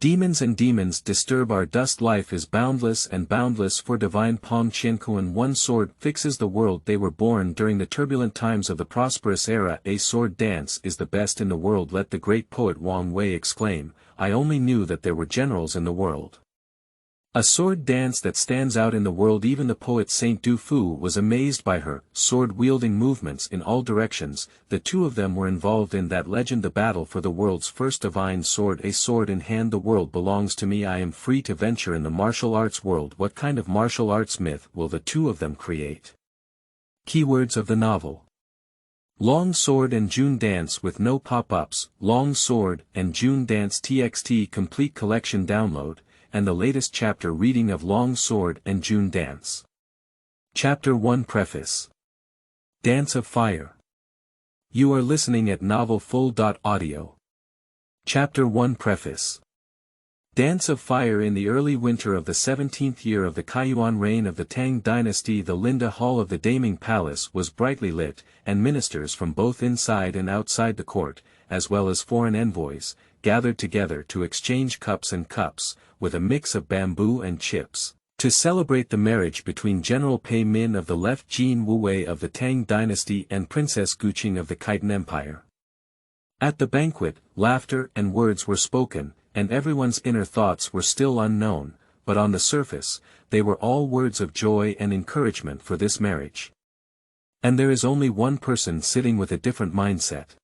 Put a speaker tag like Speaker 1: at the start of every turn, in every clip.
Speaker 1: Demons and demons disturb our dust. Life is boundless and boundless for divine palm. Qiankun. One sword fixes the world. They were born during the turbulent times of the prosperous era. A sword dance is the best in the world. Let the great poet Wang Wei exclaim, I only knew that there were generals in the world. A sword dance that stands out in the world. Even the poet Saint Du Fu was amazed by her sword-wielding movements in all directions. The two of them were involved in that legend, the battle for the world's first divine sword. A sword in hand. The world belongs to me. I am free to venture in the martial arts world. What kind of martial arts myth will the two of them create? Keywords of the novel. Long Sword and June Dance with no pop-ups. Long Sword and June Dance TXT complete collection download, and the latest chapter reading of Long Sword and June Dance. Chapter 1 Preface. Dance of Fire. You are listening at novelfull.audio. Chapter 1 Preface. Dance of Fire. In the early winter of the 17th year of the Kaiyuan reign of the Tang dynasty, the Linda Hall of the Daming Palace was brightly lit, and ministers from both inside and outside the court, as well as foreign envoys, gathered together to exchange cups and cups, with a mix of bamboo and chips, to celebrate the marriage between General Pei Min of the left, Jin Wuwei of the Tang dynasty, and Princess Guqing of the Khitan Empire. At the banquet, laughter and words were spoken, and everyone's inner thoughts were still unknown, but on the surface, they were all words of joy and encouragement for this marriage. And there is only one person sitting with a different mindset.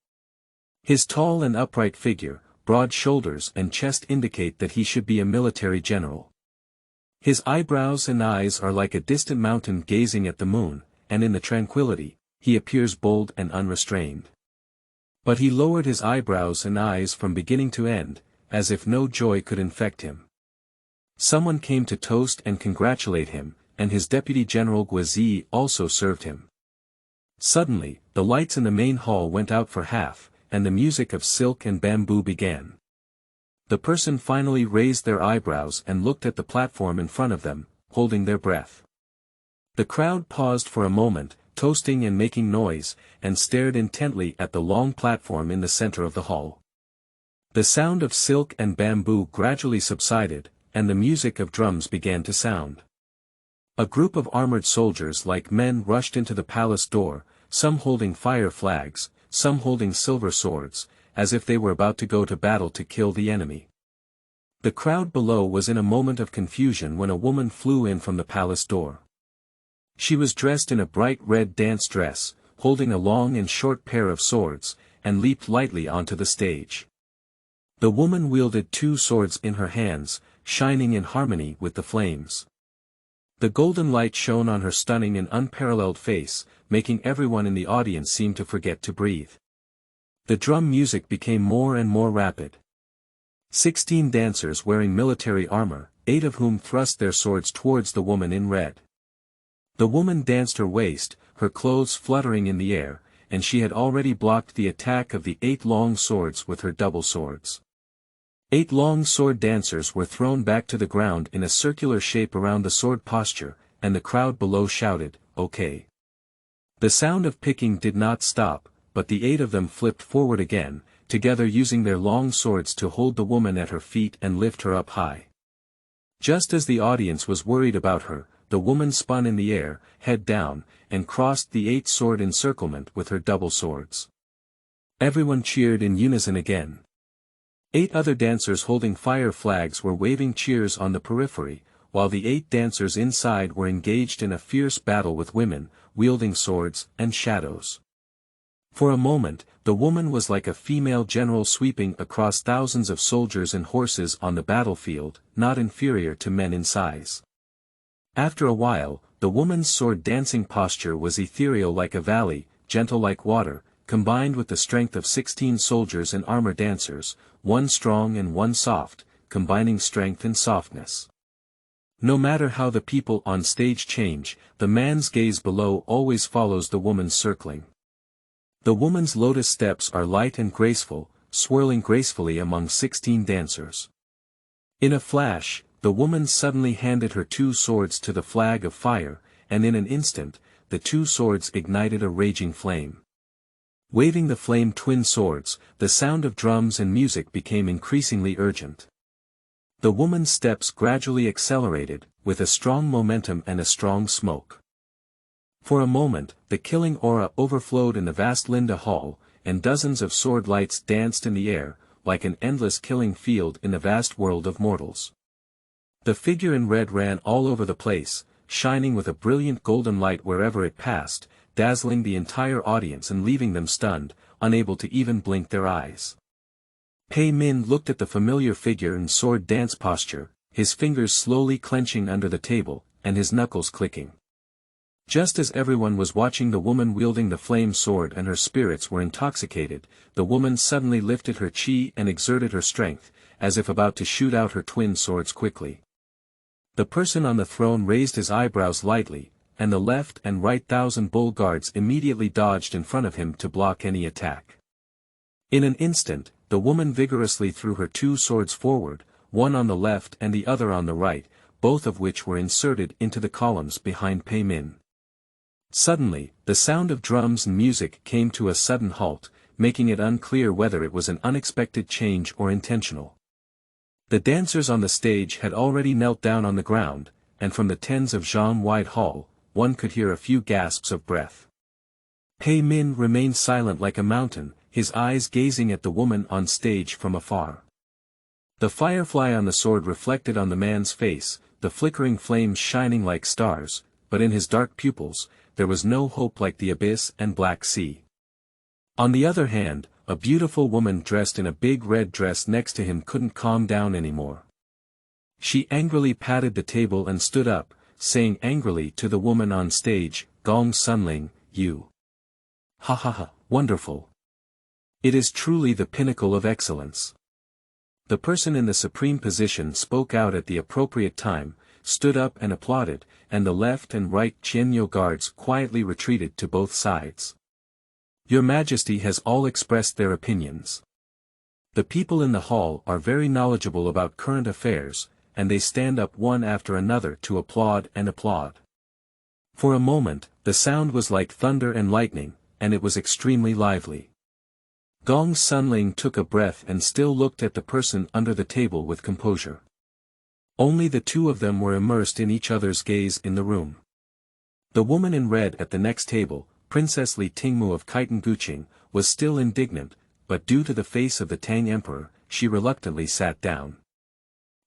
Speaker 1: His tall and upright figure, broad shoulders and chest indicate that he should be a military general. His eyebrows and eyes are like a distant mountain gazing at the moon, and in the tranquility, he appears bold and unrestrained. But he lowered his eyebrows and eyes from beginning to end, as if no joy could infect him. Someone came to toast and congratulate him, and his deputy general Guizi also served him. Suddenly, the lights in the main hall went out for half, and the music of silk and bamboo began. The person finally raised their eyebrows and looked at the platform in front of them, holding their breath. The crowd paused for a moment, toasting and making noise, and stared intently at the long platform in the center of the hall. The sound of silk and bamboo gradually subsided, and the music of drums began to sound. A group of armored soldiers like men rushed into the palace door, some holding fire flags, some holding silver swords, as if they were about to go to battle to kill the enemy. The crowd below was in a moment of confusion when a woman flew in from the palace door. She was dressed in a bright red dance dress, holding a long and short pair of swords, and leaped lightly onto the stage. The woman wielded two swords in her hands, shining in harmony with the flames. The golden light shone on her stunning and unparalleled face, making everyone in the audience seem to forget to breathe. The drum music became more and more rapid. 16 dancers wearing military armor, 8 of whom thrust their swords towards the woman in red. The woman danced her waist, her clothes fluttering in the air, and she had already blocked the attack of the 8 long swords with her double swords. 8 long sword dancers were thrown back to the ground in a circular shape around the sword posture, and the crowd below shouted, "Okay." The sound of picking did not stop, but the 8 of them flipped forward again, together using their long swords to hold the woman at her feet and lift her up high. Just as the audience was worried about her, the woman spun in the air, head down, and crossed the 8 sword encirclement with her double swords. Everyone cheered in unison again. 8 other dancers holding fire flags were waving cheers on the periphery, while the 8 dancers inside were engaged in a fierce battle with women, wielding swords and shadows. For a moment, the woman was like a female general sweeping across thousands of soldiers and horses on the battlefield, not inferior to men in size. After a while, the woman's sword dancing posture was ethereal like a valley, gentle like water, combined with the strength of 16 soldiers and armor dancers, one strong and one soft, combining strength and softness. No matter how the people on stage change, the man's gaze below always follows the woman's circling. The woman's lotus steps are light and graceful, swirling gracefully among 16 dancers. In a flash, the woman suddenly handed her 2 swords to the flag of fire, and in an instant, the 2 swords ignited a raging flame. Waving the flame twin swords, the sound of drums and music became increasingly urgent. The woman's steps gradually accelerated, with a strong momentum and a strong smoke. For a moment, the killing aura overflowed in the vast Linda Hall, and dozens of sword lights danced in the air, like an endless killing field in the vast world of mortals. The figure in red ran all over the place, shining with a brilliant golden light wherever it passed, dazzling the entire audience and leaving them stunned, unable to even blink their eyes. Pei Min looked at the familiar figure in sword dance posture, his fingers slowly clenching under the table, and his knuckles clicking. Just as everyone was watching the woman wielding the flame sword and her spirits were intoxicated, the woman suddenly lifted her chi and exerted her strength, as if about to shoot out her twin swords quickly. The person on the throne raised his eyebrows lightly, and the left and right 1,000 bull guards immediately dodged in front of him to block any attack. In an instant, the woman vigorously threw her 2 swords forward, one on the left and the other on the right, both of which were inserted into the columns behind Pei Min. Suddenly, the sound of drums and music came to a sudden halt, making it unclear whether it was an unexpected change or intentional. The dancers on the stage had already knelt down on the ground, and from the tens of Zhang-wide hall, one could hear a few gasps of breath. Pei Min remained silent like a mountain, his eyes gazing at the woman on stage from afar. The firefly on the sword reflected on the man's face, the flickering flames shining like stars, but in his dark pupils, there was no hope like the abyss and black sea. On the other hand, a beautiful woman dressed in a big red dress next to him couldn't calm down anymore. She angrily patted the table and stood up, saying angrily to the woman on stage, "Gong Sunling, you. Ha ha ha, wonderful. It is truly the pinnacle of excellence." The person in the supreme position spoke out at the appropriate time, stood up and applauded, and the left and right Qianyo guards quietly retreated to both sides. "Your Majesty has all expressed their opinions. The people in the hall are very knowledgeable about current affairs, and they stand up one after another to applaud and applaud." For a moment, the sound was like thunder and lightning, and it was extremely lively. Gong Sunling took a breath and still looked at the person under the table with composure. Only the two of them were immersed in each other's gaze in the room. The woman in red at the next table, Princess Li Tingmu of Khitan Guqing, was still indignant, but due to the face of the Tang Emperor, she reluctantly sat down.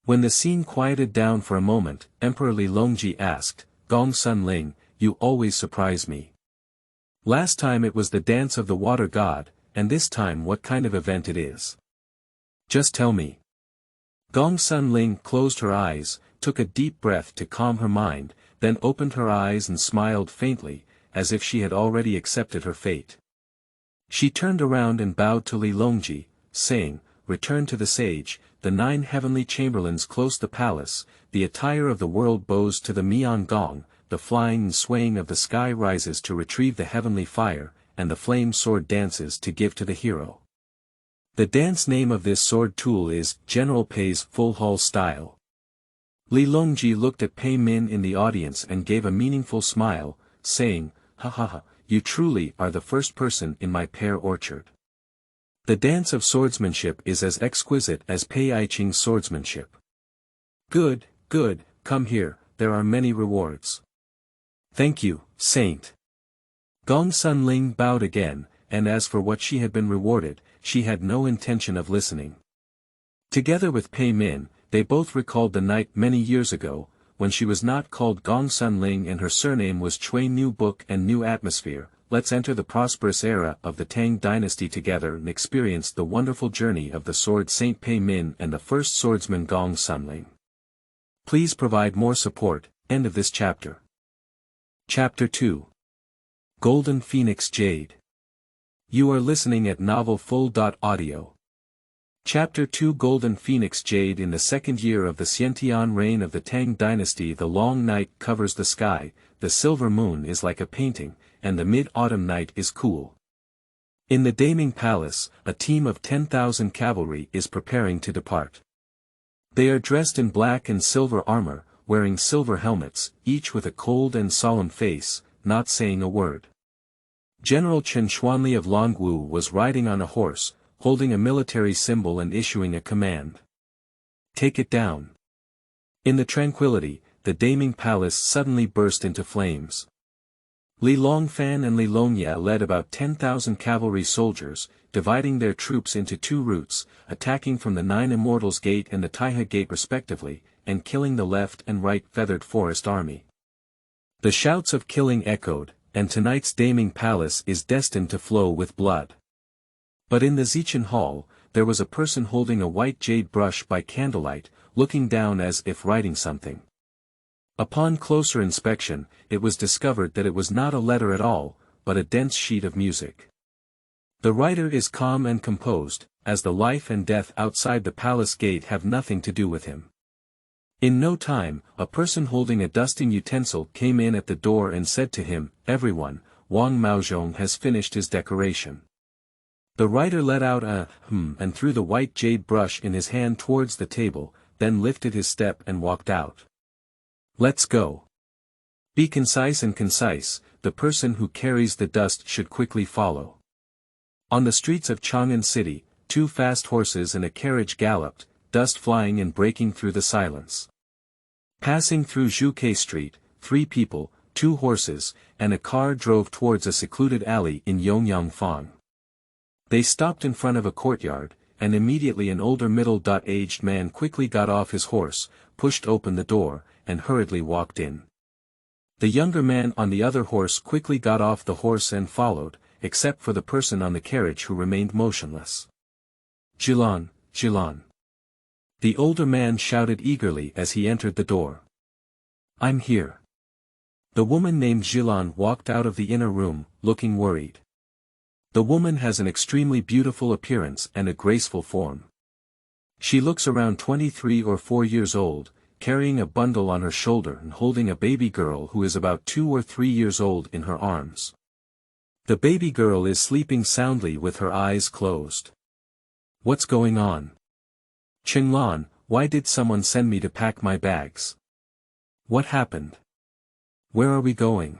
Speaker 1: When the scene quieted down for a moment, Emperor Li Longji asked, "Gong Sunling, you always surprise me. Last time it was the dance of the water god, and this time what kind of event it is? Just tell me." Gong Sunling closed her eyes, took a deep breath to calm her mind, then opened her eyes and smiled faintly, as if she had already accepted her fate. She turned around and bowed to Li Longji, saying, "Return to the sage, the 9 heavenly chamberlains close the palace, the attire of the world bows to the Mian Gong, the flying and swaying of the sky rises to retrieve the heavenly fire, and the flame sword dances to give to the hero." The dance name of this sword tool is General Pei's Full Hall Style. Li Longji looked at Pei Min in the audience and gave a meaningful smile, saying, "Ha ha ha, you truly are the first person in my pear orchard. The dance of swordsmanship is as exquisite as Pei Aiqing's swordsmanship. Good, good, come here, there are many rewards." "Thank you, Saint." Gong Sunling bowed again, and as for what she had been rewarded, she had no intention of listening. Together with Pei Min, they both recalled the night many years ago, when she was not called Gong Sunling and her surname was Chui. New book and new atmosphere. Let's enter the prosperous era of the Tang dynasty together and experience the wonderful journey of the sword Saint Pei Min and the first swordsman Gong Sunling. Please provide more support. End of this chapter. Chapter 2. Golden Phoenix Jade. You are listening at novelfull.audio. Chapter 2. Golden Phoenix Jade. In the second year of the Xiantian reign of the Tang dynasty, the long night covers the sky, the silver moon is like a painting, and the mid-autumn night is cool. In the Daming Palace, a team of 10,000 cavalry is preparing to depart. They are dressed in black and silver armor, wearing silver helmets, each with a cold and solemn face, not saying a word. General Chen Xuanli of Longwu was riding on a horse, holding a military symbol and issuing a command. Take it down. In the tranquility, the Daming Palace suddenly burst into flames. Li Longfan and Li Longya led about 10,000 cavalry soldiers, dividing their troops into two routes, attacking from the Nine Immortals Gate and the Taihe Gate respectively, and killing the left and right Feathered Forest Army. The shouts of killing echoed, and tonight's Daming Palace is destined to flow with blood. But in the Zichen Hall, there was a person holding a white jade brush by candlelight, looking down as if writing something. Upon closer inspection, it was discovered that it was not a letter at all, but a dense sheet of music. The writer is calm and composed, as the life and death outside the palace gate have nothing to do with him. In no time, a person holding a dusting utensil came in at the door and said to him, "Everyone, Wang Maozhong has finished his decoration." The writer let out a and threw the white jade brush in his hand towards the table, then lifted his step and walked out. Let's go. Be concise and concise, the person who carries the dust should quickly follow. On the streets of Chang'an City, two fast horses and a carriage galloped, dust flying and breaking through the silence. Passing through Zhuke Street, 3 people, 2 horses, and a car drove towards a secluded alley in Yongyangfang. They stopped in front of a courtyard, and immediately an older middle-aged man quickly got off his horse, pushed open the door, and hurriedly walked in. The younger man on the other horse quickly got off the horse and followed, except for the person on the carriage who remained motionless. "Jilan, Jilan." The older man shouted eagerly as he entered the door. "I'm here." The woman named Jilan walked out of the inner room, looking worried. The woman has an extremely beautiful appearance and a graceful form. She looks around 23 or 4 years old, carrying a bundle on her shoulder and holding a baby girl who is about 2 or 3 years old in her arms. The baby girl is sleeping soundly with her eyes closed. "What's going on? Qinglan, why did someone send me to pack my bags? What happened? Where are we going?"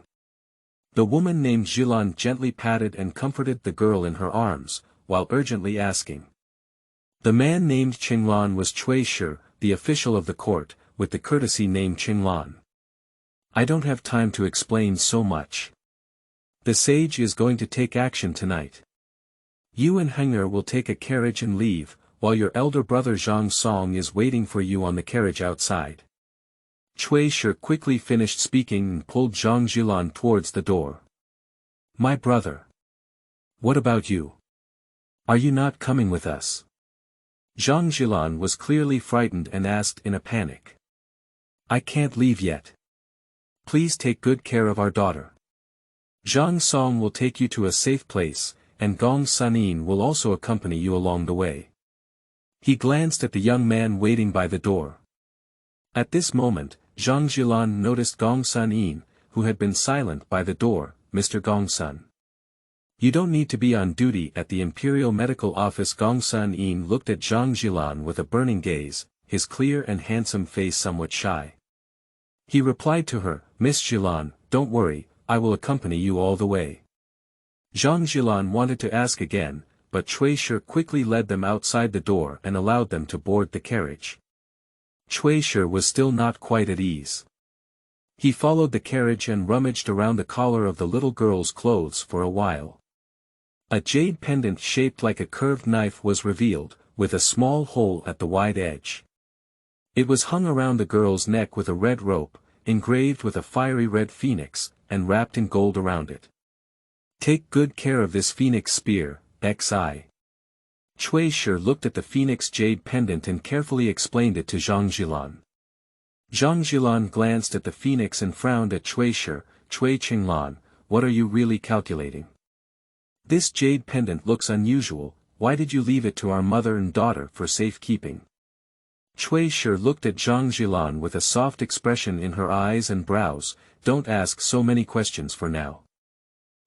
Speaker 1: The woman named Jilan gently patted and comforted the girl in her arms, while urgently asking. The man named Qinglan was Cui Shi, the official of the court, with the courtesy named Qinglan. "I don't have time to explain so much. The sage is going to take action tonight. You and Henger will take a carriage and leave, while your elder brother Zhang Song is waiting for you on the carriage outside." Cui Shi quickly finished speaking and pulled Zhang Jilan towards the door. "My brother. What about you? Are you not coming with us?" Zhang Jilan was clearly frightened and asked in a panic. "I can't leave yet. Please take good care of our daughter. Zhang Song will take you to a safe place, and Gong Sanin will also accompany you along the way." He glanced at the young man waiting by the door. At this moment, Zhang Jilan noticed Gong Sanin, who had been silent by the door. "Mr. Gongsun. You don't need to be on duty at the Imperial Medical Office." Gong Sanin looked at Zhang Jilan with a burning gaze, his clear and handsome face somewhat shy. He replied to her, "Miss Jilan, don't worry, I will accompany you all the way." Zhang Jilan wanted to ask again, but Cui Shi quickly led them outside the door and allowed them to board the carriage. Cui Shi was still not quite at ease. He followed the carriage and rummaged around the collar of the little girl's clothes for a while. A jade pendant shaped like a curved knife was revealed, with a small hole at the wide edge. It was hung around the girl's neck with a red rope, engraved with a fiery red phoenix, and wrapped in gold around it. "Take good care of this phoenix spear, Xi." Cui Shi looked at the phoenix jade pendant and carefully explained it to Zhang Jilan. Zhang Jilan glanced at the phoenix and frowned at Cui Shi. "Cui Qinglan, what are you really calculating? This jade pendant looks unusual. Why did you leave it to our mother and daughter for safekeeping?" Cui Shi looked at Zhang Jilan with a soft expression in her eyes and brows. "Don't ask so many questions for now.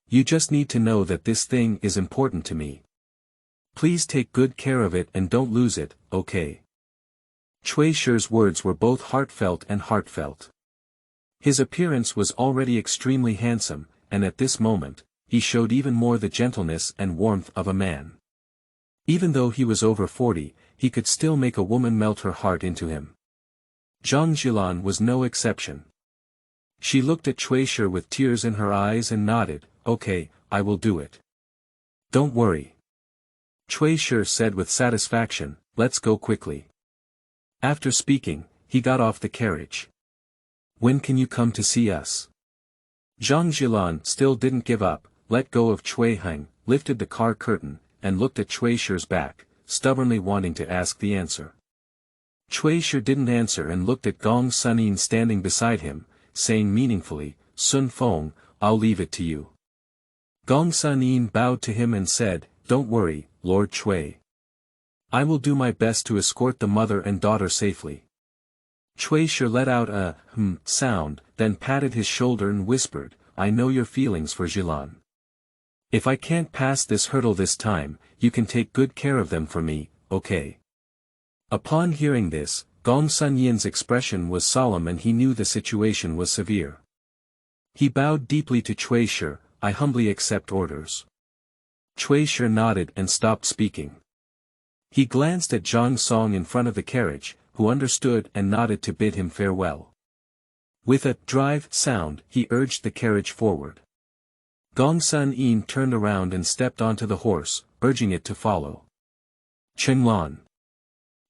Speaker 1: You just need to know that this thing is important to me. Please take good care of it and don't lose it, okay?" Cui Shi's words were both heartfelt and heartfelt. His appearance was already extremely handsome, and at this moment, he showed even more the gentleness and warmth of a man. Even though he was over 40, he could still make a woman melt her heart into him. Zhang Jilan was no exception. She looked at Shueisha with tears in her eyes and nodded, "Okay, I will do it. Don't worry." Shueisha said with satisfaction, "Let's go quickly." After speaking, he got off the carriage. "When can you come to see us?" Zhang Jilan still didn't give up, let go of Cui Heng, lifted the car curtain, and looked at Shueisha's back, stubbornly wanting to ask the answer. Shueisha didn't answer and looked at Gong Sunin standing beside him, saying meaningfully, "Sun Feng, I'll leave it to you." Gong Sunin bowed to him and said, "Don't worry, Lord Cui. I will do my best to escort the mother and daughter safely." Shueisha let out a sound, then patted his shoulder and whispered, "I know your feelings for Jilan. If I can't pass this hurdle this time, you can take good care of them for me, okay?" Upon hearing this, Gong Sunyin's expression was solemn and he knew the situation was severe. He bowed deeply to Shueisha, "I humbly accept orders." Shueisha nodded and stopped speaking. He glanced at Zhang Song in front of the carriage, who understood and nodded to bid him farewell. With a drive sound, he urged the carriage forward. Gong Sun-yin turned around and stepped onto the horse, urging it to follow. "Chenglan."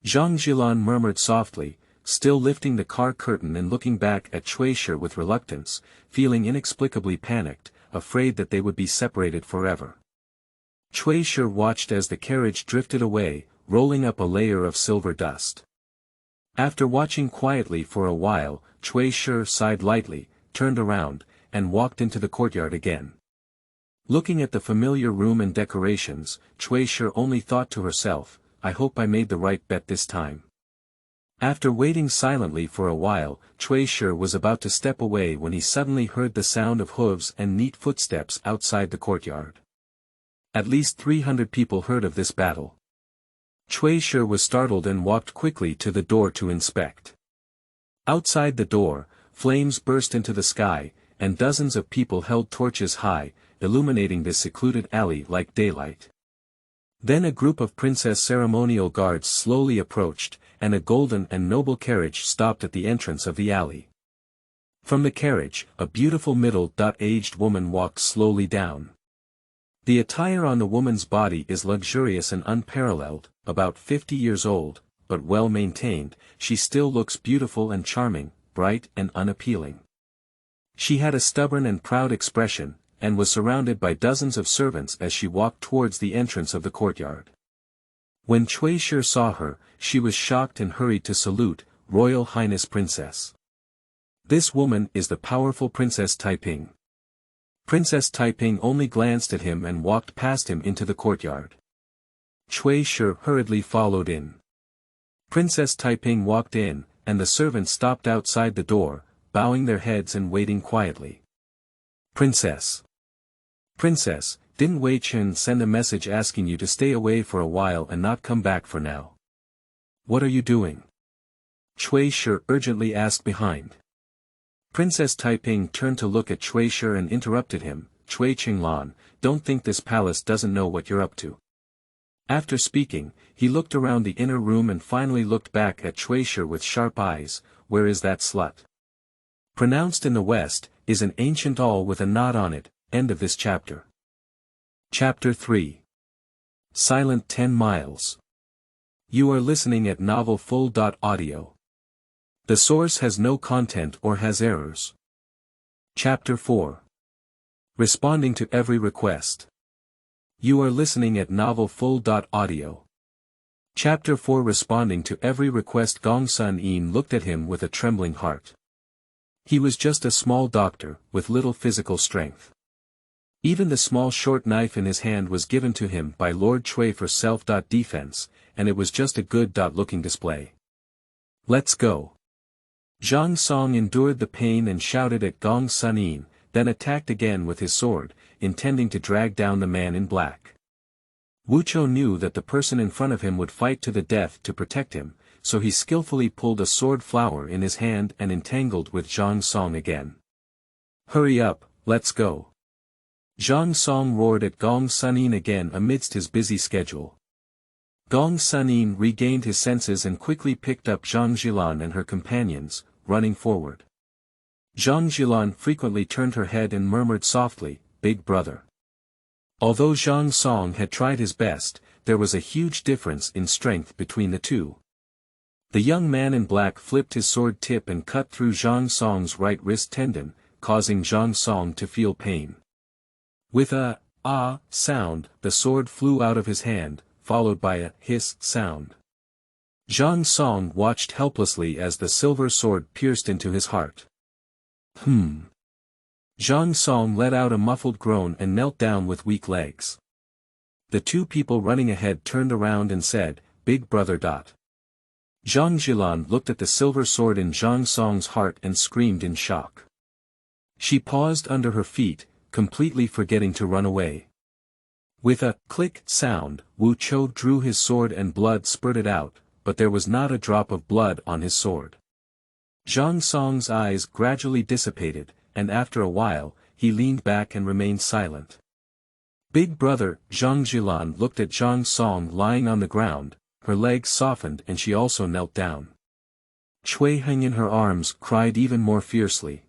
Speaker 1: Zhang Jilan murmured softly, still lifting the car curtain and looking back at Shueisha with reluctance, feeling inexplicably panicked, afraid that they would be separated forever. Shueisha watched as the carriage drifted away, rolling up a layer of silver dust. After watching quietly for a while, Shueisha sighed lightly, turned around, and walked into the courtyard again. Looking at the familiar room and decorations, Shueisha only thought to herself, "I hope I made the right bet this time." After waiting silently for a while, Shueisha was about to step away when he suddenly heard the sound of hooves and neat footsteps outside the courtyard. At least 300 people heard of this battle. Shueisha was startled and walked quickly to the door to inspect. Outside the door, flames burst into the sky, and dozens of people held torches high, illuminating this secluded alley like daylight. Then a group of princess ceremonial guards slowly approached, and a golden and noble carriage stopped at the entrance of the alley. From the carriage, a beautiful middle-aged woman walked slowly down. The attire on the woman's body is luxurious and unparalleled, about 50 years old, but well maintained, she still looks beautiful and charming, bright and unappealing. She had a stubborn and proud expression, and was surrounded by dozens of servants as she walked towards the entrance of the courtyard. When Shueisha saw her, she was shocked and hurried to salute, "Royal Highness Princess." "This woman is the powerful Princess Taiping." Princess Taiping only glanced at him and walked past him into the courtyard. Shueisha hurriedly followed in. Princess Taiping walked in, and the servants stopped outside the door, bowing their heads and waiting quietly. "Princess. Princess, didn't Wei Chen send a message asking you to stay away for a while and not come back for now? What are you doing?" Shueisha urgently asked behind. Princess Taiping turned to look at Shueisha and interrupted him, "Cui Qinglan, don't think this palace doesn't know what you're up to." After speaking, he looked around the inner room and finally looked back at Shueisha with sharp eyes, "Where is that slut?" Pronounced in the West, is an ancient all with a knot on it. End of this chapter. Chapter 3. Silent 10 Miles. You are listening at novelfull.audio. The source has no content or has errors. Chapter 4. Responding to every request. You are listening at novelfull.audio. Chapter 4. Responding to every request. Gong Sun-yin looked at him with a trembling heart. He was just a small doctor, with little physical strength. Even the small short knife in his hand was given to him by Lord Cui for self-defense, and it was just a good-looking display. "Let's go." Zhang Song endured the pain and shouted at Gong Sun-yin, then attacked again with his sword, intending to drag down the man in black. Wu Chou knew that the person in front of him would fight to the death to protect him, so he skillfully pulled a sword flower in his hand and entangled with Zhang Song again. "Hurry up, let's go." Zhang Song roared at Gong Sun-yin again amidst his busy schedule. Gong Sanin regained his senses and quickly picked up Zhang Jilan and her companions, running forward. Zhang Jilan frequently turned her head and murmured softly, "Big brother." Although Zhang Song had tried his best, there was a huge difference in strength between the two. The young man in black flipped his sword tip and cut through Zhang Song's right wrist tendon, causing Zhang Song to feel pain. With a "ah" sound, the sword flew out of his hand, followed by a hiss sound. Zhang Song watched helplessly as the silver sword pierced into his heart. Zhang Song let out a muffled groan and knelt down with weak legs. The two people running ahead turned around and said, "Big brother." Zhang Jilan looked at the silver sword in Zhang Song's heart and screamed in shock. She paused under her feet, completely forgetting to run away. With a click sound, Wu Chou drew his sword and blood spurted out, but there was not a drop of blood on his sword. Zhang Song's eyes gradually dissipated, and after a while, he leaned back and remained silent. Big brother, Zhang Jilan looked at Zhang Song lying on the ground, her legs softened and she also knelt down. Cui Heng in her arms cried even more fiercely.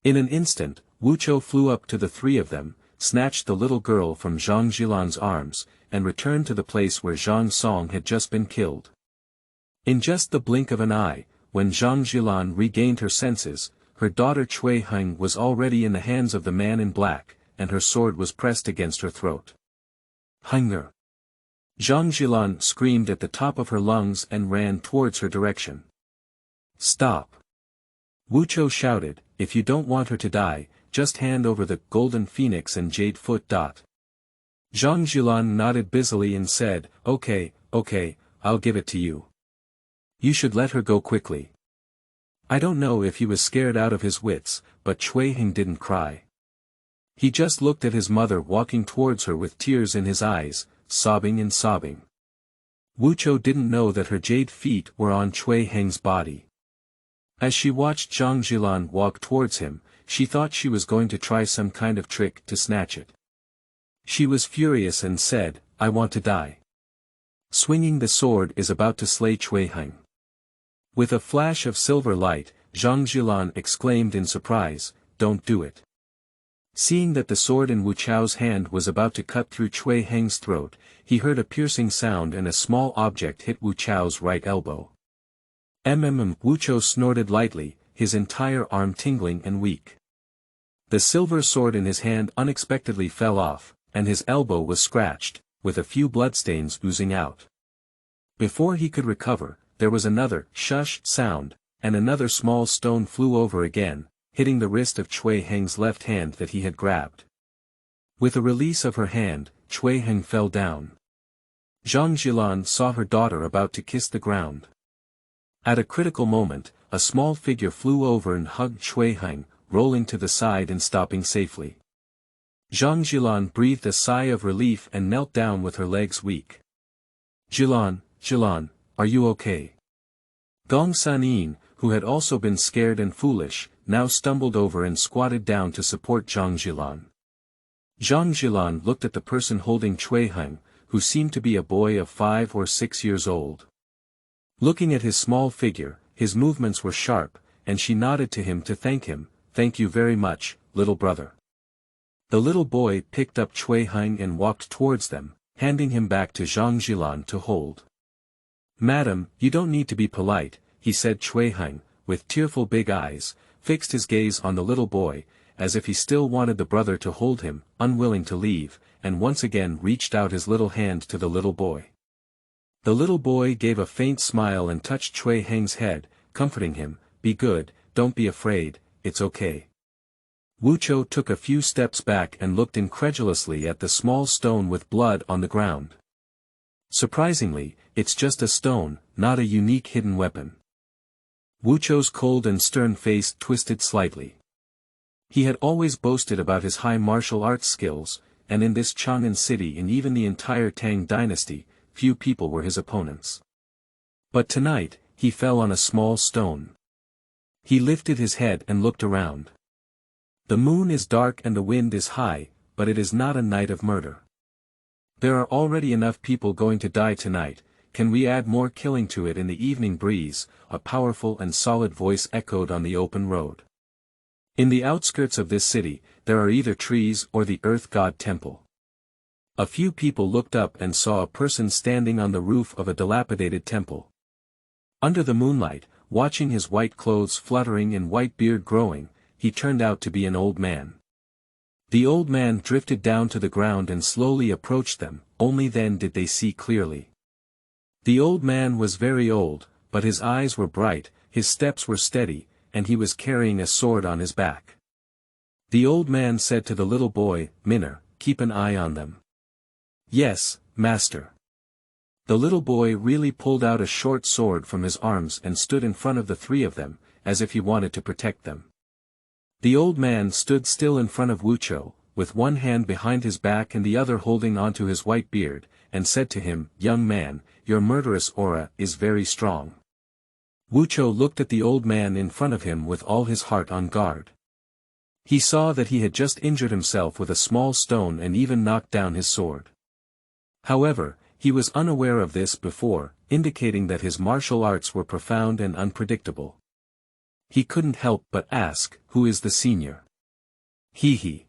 Speaker 1: In an instant, Wu Chou flew up to the three of them, snatched the little girl from Zhang Jilan's arms, and returned to the place where Zhang Song had just been killed. In just the blink of an eye, when Zhang Jilan regained her senses, her daughter Cui Heng was already in the hands of the man in black, and her sword was pressed against her throat. "Heng'er!" Zhang Jilan screamed at the top of her lungs and ran towards her direction. "Stop!" Wu Chou shouted, "If you don't want her to die, just hand over the golden phoenix and jade foot." Zhang Jilan nodded busily and said, Okay, I'll give it to you. You should let her go quickly." I don't know if he was scared out of his wits, but Cui Heng didn't cry. He just looked at his mother walking towards her with tears in his eyes, sobbing and sobbing. Wu Chou didn't know that her jade feet were on Cui Heng's body. As she watched Zhang Jilan walk towards him, she thought she was going to try some kind of trick to snatch it. She was furious and said, "I want to die." Swinging the sword is about to slay Cui Heng. With a flash of silver light, Zhang Jilan exclaimed in surprise, "Don't do it." Seeing that the sword in Wu Chou's hand was about to cut through Cui Heng's throat, he heard a piercing sound and a small object hit Wu Chou's right elbow. Wu Chou snorted lightly, his entire arm tingling and weak. The silver sword in his hand unexpectedly fell off, and his elbow was scratched, with a few bloodstains oozing out. Before he could recover, there was another shush sound, and another small stone flew over again, hitting the wrist of Cui Heng's left hand that he had grabbed. With a release of her hand, Cui Heng fell down. Zhang Jilan saw her daughter about to kiss the ground. At a critical moment, a small figure flew over and hugged Cui Heng, rolling to the side and stopping safely. Zhang Jilan breathed a sigh of relief and knelt down with her legs weak. Jilan, are you okay?" Gong Sanin, who had also been scared and foolish, now stumbled over and squatted down to support Zhang Jilan. Zhang Jilan looked at the person holding Cui Heng, who seemed to be a boy of 5 or 6 years old. Looking at his small figure, his movements were sharp, and she nodded to him to thank him. "Thank you very much, little brother." The little boy picked up Cui Heng and walked towards them, handing him back to Zhang Jilan to hold. "Madam, you don't need to be polite," he said. Cui Heng, with tearful big eyes, fixed his gaze on the little boy, as if he still wanted the brother to hold him, unwilling to leave, and once again reached out his little hand to the little boy. The little boy gave a faint smile and touched Cui Heng's head, comforting him, "Be good, don't be afraid, it's okay." Wu Chou took a few steps back and looked incredulously at the small stone with blood on the ground. Surprisingly, it's just a stone, not a unique hidden weapon. Wu Chou's cold and stern face twisted slightly. He had always boasted about his high martial arts skills, and in this Chang'an city and even the entire Tang dynasty, few people were his opponents. But tonight, he fell on a small stone. He lifted his head and looked around. The moon is dark and the wind is high, but it is not a night of murder. There are already enough people going to die tonight, can we add more killing to it in the evening breeze? A powerful and solid voice echoed on the open road. In the outskirts of this city, there are either trees or the earth god temple. A few people looked up and saw a person standing on the roof of a dilapidated temple. Under the moonlight, watching his white clothes fluttering and white beard growing, he turned out to be an old man. The old man drifted down to the ground and slowly approached them, only then did they see clearly. The old man was very old, but his eyes were bright, his steps were steady, and he was carrying a sword on his back. The old man said to the little boy, "Minner, keep an eye on them." "Yes, master." The little boy really pulled out a short sword from his arms and stood in front of the three of them, as if he wanted to protect them. The old man stood still in front of Wucho, with one hand behind his back and the other holding onto his white beard, and said to him, "Young man, your murderous aura is very strong." Wucho looked at the old man in front of him with all his heart on guard. He saw that he had just injured himself with a small stone and even knocked down his sword. However, he was unaware of this before, indicating that his martial arts were profound and unpredictable. He couldn't help but ask, "Who is the senior?" "He."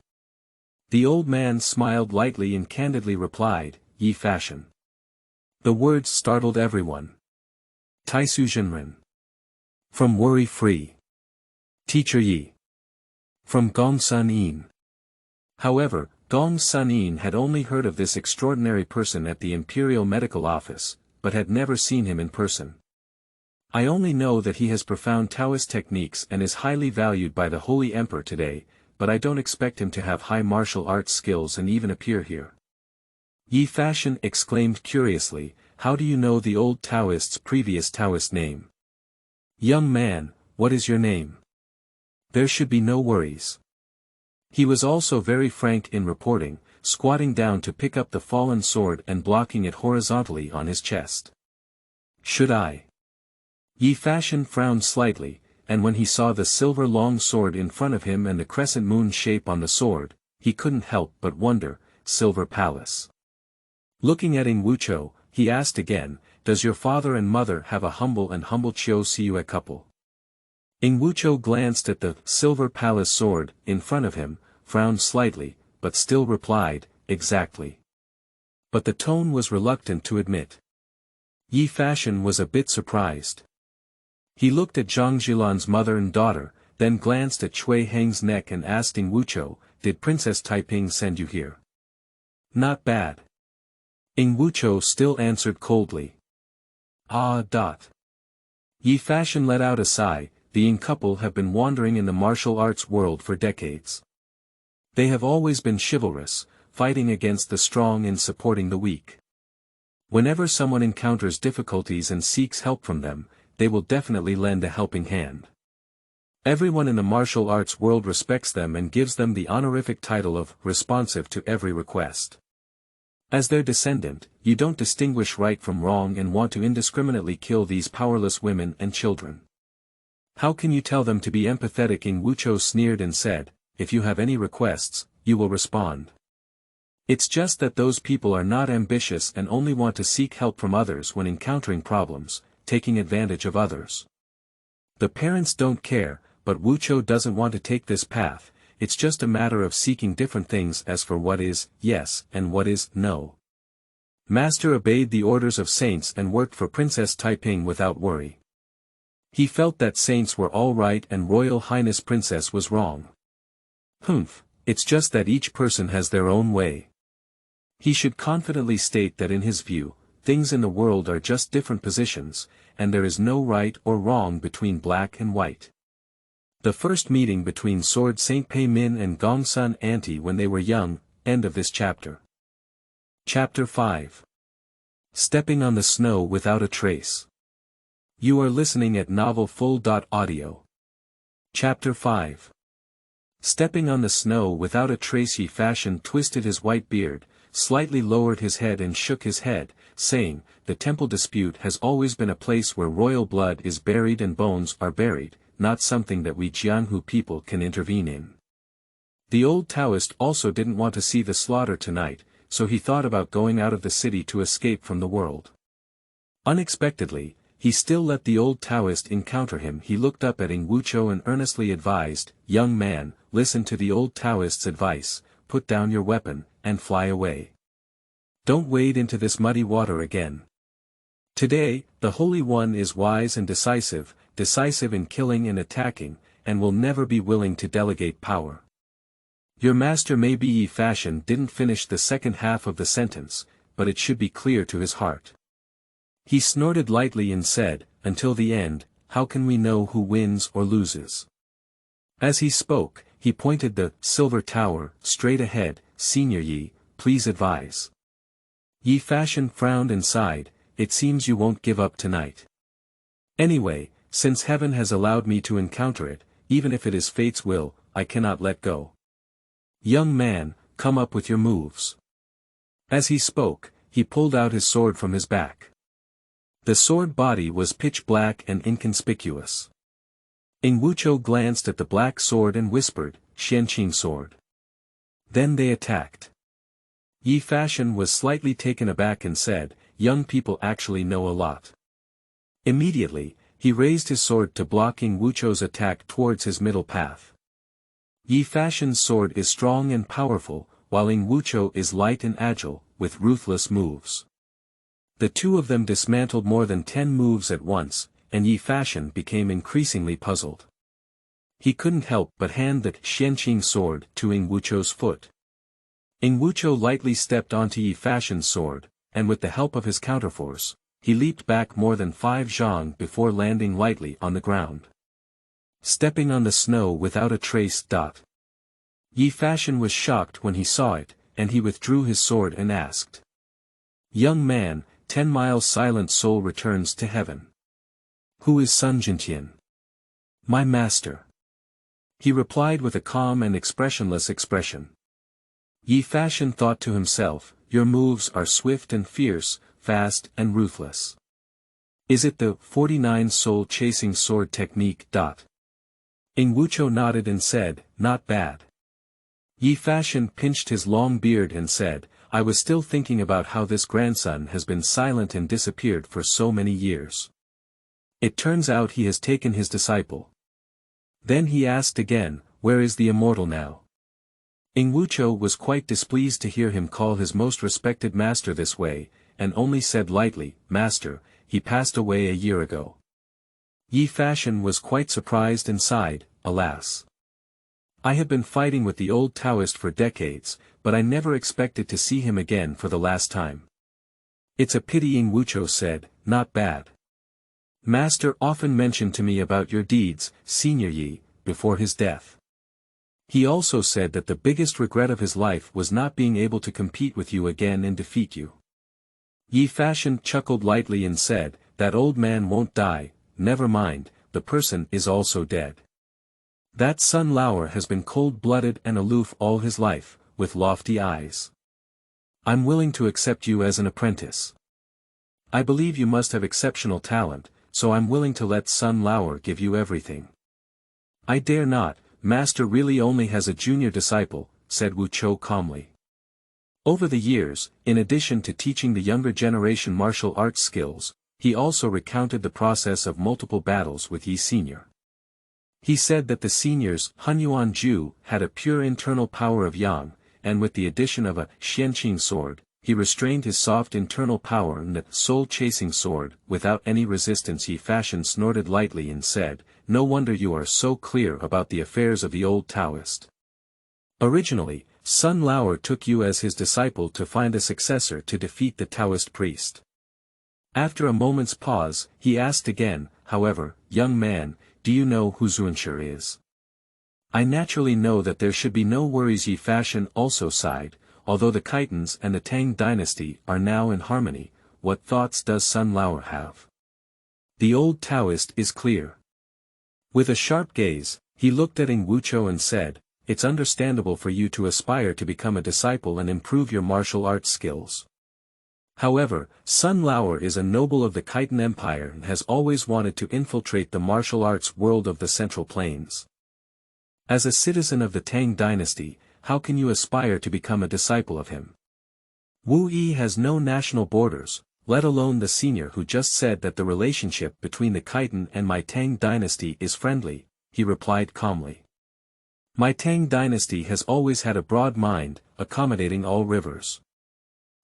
Speaker 1: The old man smiled lightly and candidly replied, "Yi Fashion." The words startled everyone. Taisu Jinren. From Worry-Free. Teacher Yi. From Gong Sun-in. However, Gong Sun-in had only heard of this extraordinary person at the Imperial Medical Office, but had never seen him in person. "I only know that he has profound Taoist techniques and is highly valued by the Holy Emperor today, but I don't expect him to have high martial arts skills and even appear here." Yi Fashion exclaimed curiously, "How do you know the old Taoist's previous Taoist name?" "Young man, what is your name?" "There should be no worries." He was also very frank in reporting, squatting down to pick up the fallen sword and blocking it horizontally on his chest. "Should I?" Yi Fashion frowned slightly, and when he saw the silver long sword in front of him and the crescent moon shape on the sword, he couldn't help but wonder, Silver Palace. Looking at Ing Wucho, he asked again, "Does your father and mother have a humble Chiu Siue couple?" Ing Wucho glanced at the Silver Palace sword in front of him, frowned slightly, but still replied, "Exactly." But the tone was reluctant to admit. Yi Fashion was a bit surprised. He looked at Zhang Jilan's mother and daughter, then glanced at Cui Heng's neck and asked Ing Wucho, "Did Princess Taiping send you here?" "Not bad." Ing Wucho still answered coldly. "Ah. Yi Fashion let out a sigh. The Ying couple have been wandering in the martial arts world for decades. They have always been chivalrous, fighting against the strong and supporting the weak. Whenever someone encounters difficulties and seeks help from them, they will definitely lend a helping hand. Everyone in the martial arts world respects them and gives them the honorific title of responsive to every request. As their descendant, you don't distinguish right from wrong and want to indiscriminately kill these powerless women and children. How can you tell them to be empathetic?" Ing Wucho sneered and said, "If you have any requests, you will respond. It's just that those people are not ambitious and only want to seek help from others when encountering problems, taking advantage of others. The parents don't care, but Wucho doesn't want to take this path. It's just a matter of seeking different things as for what is yes and what is no. Master obeyed the orders of saints and worked for Princess Taiping without worry. He felt that saints were all right and Royal Highness Princess was wrong. It's just that each person has their own way. He should confidently state that in his view, things in the world are just different positions, and there is no right or wrong between black and white. The first meeting between Sword Saint Pei Min and Gong Sun Auntie when they were young, end of this chapter. Chapter 5. Stepping on the Snow Without a Trace. You are listening at novelfull.audio. Chapter 5. Stepping on the snow without a trace. Yi Fashion twisted his white beard, slightly lowered his head and shook his head, saying, "The temple dispute has always been a place where royal blood is buried and bones are buried, not something that we Jianghu people can intervene in." The old Taoist also didn't want to see the slaughter tonight, so he thought about going out of the city to escape from the world. Unexpectedly, he still let the old Taoist encounter him. He looked up at Ing Wucho and earnestly advised, "Young man, listen to the old Taoist's advice, put down your weapon, and fly away. Don't wade into this muddy water again. Today, the Holy One is wise and decisive in killing and attacking, and will never be willing to delegate power. Your master may be Yi Fashion didn't finish the second half of the sentence, but it should be clear to his heart." He snorted lightly and said, "Until the end, how can we know who wins or loses?" As he spoke, he pointed the silver tower straight ahead. "Senior Yi, please advise." Yi Fashion frowned and sighed, "It seems you won't give up tonight. Anyway, since heaven has allowed me to encounter it, even if it is fate's will, I cannot let go. Young man, come up with your moves." As he spoke, he pulled out his sword from his back. The sword body was pitch black and inconspicuous. Ing Wucho glanced at the black sword and whispered, "Qiankun sword." Then they attacked. Yi Fashion was slightly taken aback and said, "Young people actually know a lot." Immediately, he raised his sword to block Ing Wucho's attack towards his middle path. Yi Fashion's sword is strong and powerful, while Ing Wucho is light and agile, with ruthless moves. The two of them dismantled more than 10 moves at once, and Yi Fashion became increasingly puzzled. He couldn't help but hand the Qiankun sword to Ing Wucho's foot. Ing Wucho lightly stepped onto Yi Fashion's sword, and with the help of his counterforce, he leaped back more than 5 zhang before landing lightly on the ground. Stepping on the snow without a trace. Yi Fashion was shocked when he saw it, and he withdrew his sword and asked, "Young man, 10 miles silent soul returns to heaven. Who is Sun Jintian?" "My master." He replied with a calm and expressionless expression. Yi Fashion thought to himself, "Your moves are swift and fierce, fast and ruthless. Is it the 49 soul chasing sword technique?" Ing Wucho nodded and said, "Not bad." Yi Fashion pinched his long beard and said, "I was still thinking about how this grandson has been silent and disappeared for so many years. It turns out he has taken his disciple." Then he asked again, "Where is the immortal now?" Ing Wucho was quite displeased to hear him call his most respected master this way, and only said lightly, "Master, he passed away a year ago." Yi Fashion was quite surprised and sighed, "Alas. I have been fighting with the old Taoist for decades, but I never expected to see him again for the last time." "It's a pity," Ing Wucho said, "not bad. Master often mentioned to me about your deeds, Senior Yi, before his death. He also said that the biggest regret of his life was not being able to compete with you again and defeat you." Yi Fashion chuckled lightly and said, "That old man won't die, never mind, the person is also dead. That Sun Lauer has been cold-blooded and aloof all his life, with lofty eyes. I'm willing to accept you as an apprentice. I believe you must have exceptional talent, so I'm willing to let Sun Lauer give you everything." "I dare not, Master really only has a junior disciple," said Wucho calmly. Over the years, in addition to teaching the younger generation martial arts skills, he also recounted the process of multiple battles with Yi Senior. He said that the seniors Hunyuan Ju had a pure internal power of yang, and with the addition of a Qiankun sword, he restrained his soft internal power in the soul-chasing sword without any resistance. Yi Fashion snorted lightly and said, "No wonder you are so clear about the affairs of the old Taoist. Originally, Sun Lauer took you as his disciple to find a successor to defeat the Taoist priest." After a moment's pause, he asked again, "However, young man, do you know who Zunsher is?" "I naturally know that there should be no worries." Yi Fashion also sighed, "Although the Khitans and the Tang dynasty are now in harmony, what thoughts does Sun Lauer have?" The old Taoist is clear. With a sharp gaze, he looked at Ing Wucho and said, "It's understandable for you to aspire to become a disciple and improve your martial arts skills. However, Sun Lauer is a noble of the Khitan Empire and has always wanted to infiltrate the martial arts world of the Central Plains. As a citizen of the Tang dynasty, how can you aspire to become a disciple of him?" Wu Yi has no national borders, let alone the senior who just said that the relationship between the Khitan and my Tang dynasty is friendly, he replied calmly. My Tang dynasty has always had a broad mind, accommodating all rivers.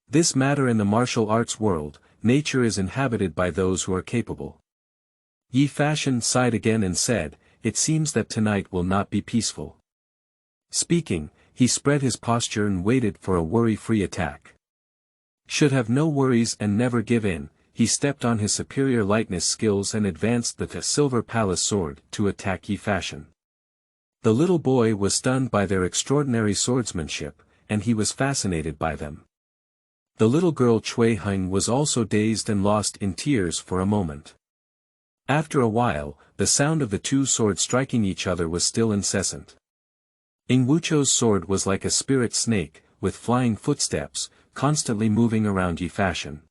Speaker 1: This matter in the martial arts world, nature is inhabited by those who are capable. Yi Fashion sighed again and said, it seems that tonight will not be peaceful. Speaking, he spread his posture and waited for a worry-free attack. Should have no worries and never give in, he stepped on his superior lightness skills and advanced the silver palace sword to attack Yi Fashion. The little boy was stunned by their extraordinary swordsmanship, and he was fascinated by them. The little girl Cui Heng was also dazed and lost in tears for a moment. After a while, the sound of the two swords striking each other was still incessant. Ing Wucho's sword was like a spirit snake, with flying footsteps, constantly moving around Yi Fashion.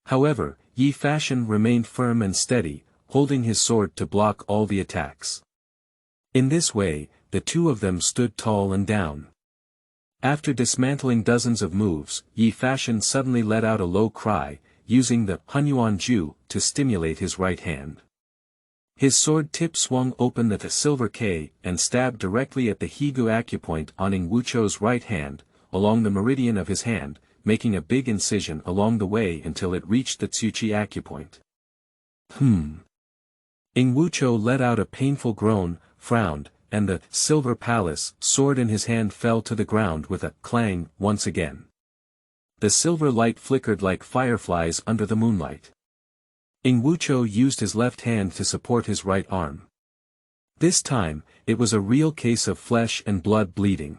Speaker 1: However, Yi Fashion remained firm and steady, holding his sword to block all the attacks. In this way, the two of them stood tall and down. After dismantling dozens of moves, Yi Fashion suddenly let out a low cry, using the Hunyuan Ju to stimulate his right hand. His sword tip swung open at the silver K and stabbed directly at the Higu acupoint on Ing Wucho's right hand, along the meridian of his hand, making a big incision along the way until it reached the Tsuchi acupoint. Ing Wucho let out a painful groan, frowned, and the silver palace sword in his hand fell to the ground with a clang once again. The silver light flickered like fireflies under the moonlight. Ing Wucho used his left hand to support his right arm. This time, it was a real case of flesh and blood bleeding.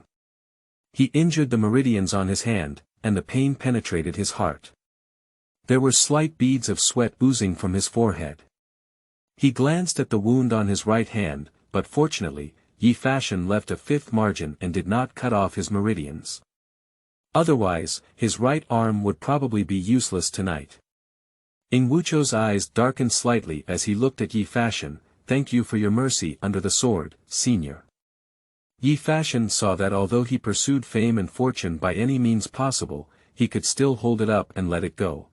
Speaker 1: He injured the meridians on his hand, and the pain penetrated his heart. There were slight beads of sweat oozing from his forehead. He glanced at the wound on his right hand, but fortunately, Yi Fashion left a fifth margin and did not cut off his meridians. Otherwise, his right arm would probably be useless tonight. Ing Wucho's eyes darkened slightly as he looked at Yi Fashion. Thank you for your mercy under the sword, senior. Yi Fashion saw that although he pursued fame and fortune by any means possible, he could still hold it up and let it go.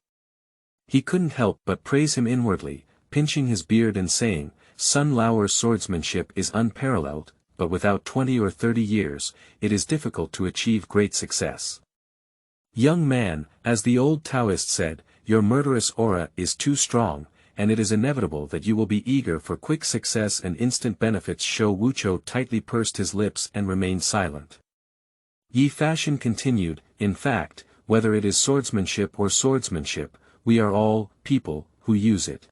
Speaker 1: He couldn't help but praise him inwardly, pinching his beard and saying, Sun Lao's swordsmanship is unparalleled, but without 20 or 30 years, it is difficult to achieve great success. Young man, as the old Taoist said, your murderous aura is too strong, and it is inevitable that you will be eager for quick success and instant benefits. Wucho tightly pursed his lips and remained silent. Yi Fashion continued, in fact, whether it is swordsmanship or swordsmanship, we are all people who use it.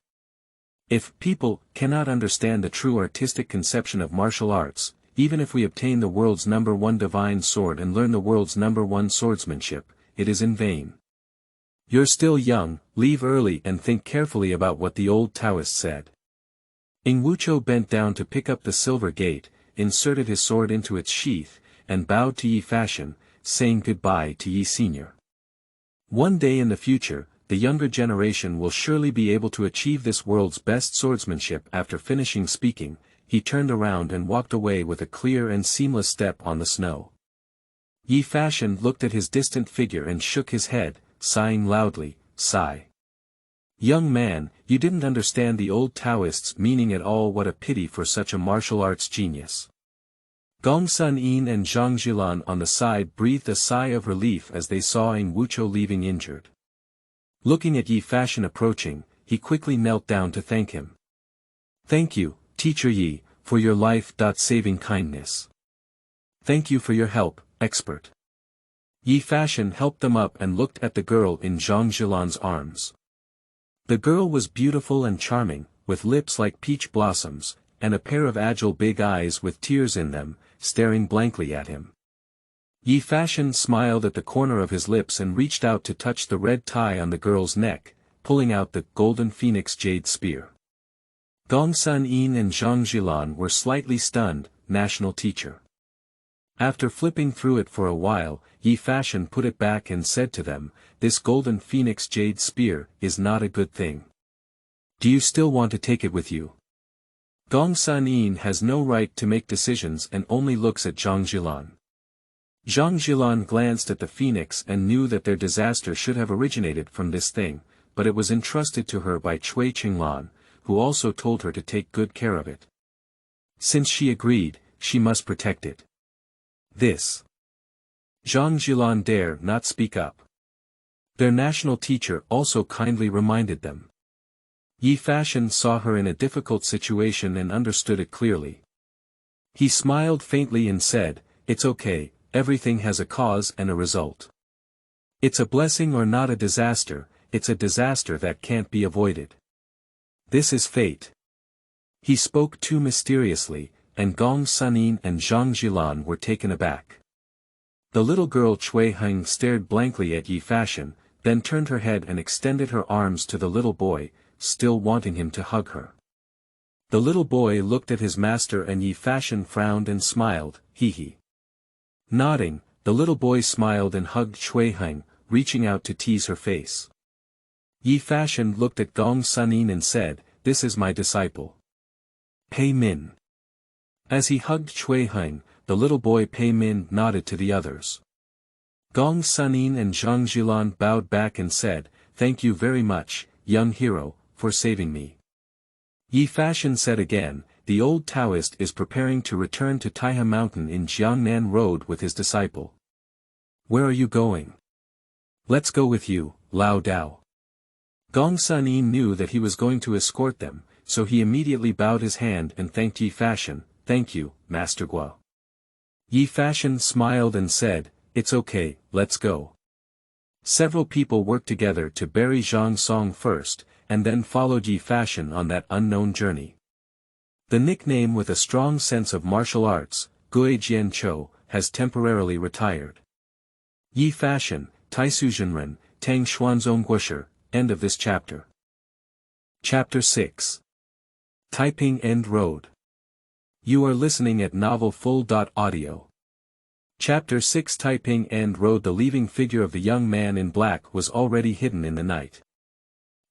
Speaker 1: If people cannot understand the true artistic conception of martial arts, even if we obtain the world's #1 divine sword and learn the world's #1 swordsmanship, it is in vain. You're still young, leave early and think carefully about what the old Taoist said. Ing Wucho bent down to pick up the silver gate, inserted his sword into its sheath, and bowed to Yi Fashion, saying goodbye to Yi Senior. One day in the future, the younger generation will surely be able to achieve this world's best swordsmanship. After finishing speaking, he turned around and walked away with a clear and seamless step on the snow. Yi Fashion looked at his distant figure and shook his head, sighing loudly, sigh. Young man, you didn't understand the old Taoist's meaning at all. What a pity for such a martial arts genius. Gong Sun Yin and Zhang Jilan on the side breathed a sigh of relief as they saw Ing Wucho leaving injured. Looking at Yi Fashion approaching, he quickly knelt down to thank him. Thank you, Teacher Yi, for your life-saving kindness. Thank you for your help, expert. Yi Fashion helped them up and looked at the girl in Zhang Jilan's arms. The girl was beautiful and charming, with lips like peach blossoms, and a pair of agile big eyes with tears in them, staring blankly at him. Yi Fashion smiled at the corner of his lips and reached out to touch the red tie on the girl's neck, pulling out the golden phoenix jade spear. Gong Sun Yin and Zhang Jilan were slightly stunned, national teacher. After flipping through it for a while, Yi Fashion put it back and said to them, this golden phoenix jade spear is not a good thing. Do you still want to take it with you? Gong Sun Yin has no right to make decisions and only looks at Zhang Jilan. Zhang Jilan glanced at the phoenix and knew that their disaster should have originated from this thing, but it was entrusted to her by Cui Qinglan, who also told her to take good care of it. Since she agreed, she must protect it. This. Zhang Jilan dare not speak up. Their national teacher also kindly reminded them. Yi Fashion saw her in a difficult situation and understood it clearly. He smiled faintly and said, "It's okay, everything has a cause and a result. It's a blessing or not a disaster, it's a disaster that can't be avoided. This is fate." He spoke too mysteriously, and Gong Sunin and Zhang Jilan were taken aback. The little girl Cui Heng stared blankly at Yi Fashion, then turned her head and extended her arms to the little boy, still wanting him to hug her. The little boy looked at his master and Yi Fashion frowned and smiled, hee. Nodding, the little boy smiled and hugged Cui Heng, reaching out to tease her face. Yi Fashion looked at Gong Sunin and said, "This is my disciple. Pei Min." As he hugged Cui Heng, the little boy Pei Min nodded to the others. Gong Sunin and Zhang Jilan bowed back and said, "Thank you very much, young hero, for saving me." Yi Fashion said again, "The old Taoist is preparing to return to Taihe Mountain in Jiangnan Road with his disciple. Where are you going?" "Let's go with you, Lao Dao." Gong Sunin knew that he was going to escort them, so he immediately bowed his hand and thanked Yi Fashion. "Thank you, Master Guo." Yi Fashion smiled and said, "It's okay, let's go." Several people worked together to bury Zhang Song first, and then followed Yi Fashion on that unknown journey. The nickname with a strong sense of martial arts, Gui Jian Chou, has temporarily retired. Yi Fashion, Taisu Zhenren, Tang Xuanzong Guosher, end of this chapter. Chapter 6. Taiping End Road. You are listening at novelfull.audio. Chapter 6. Taiping End Road. The leaving figure of the young man in black was already hidden in the night.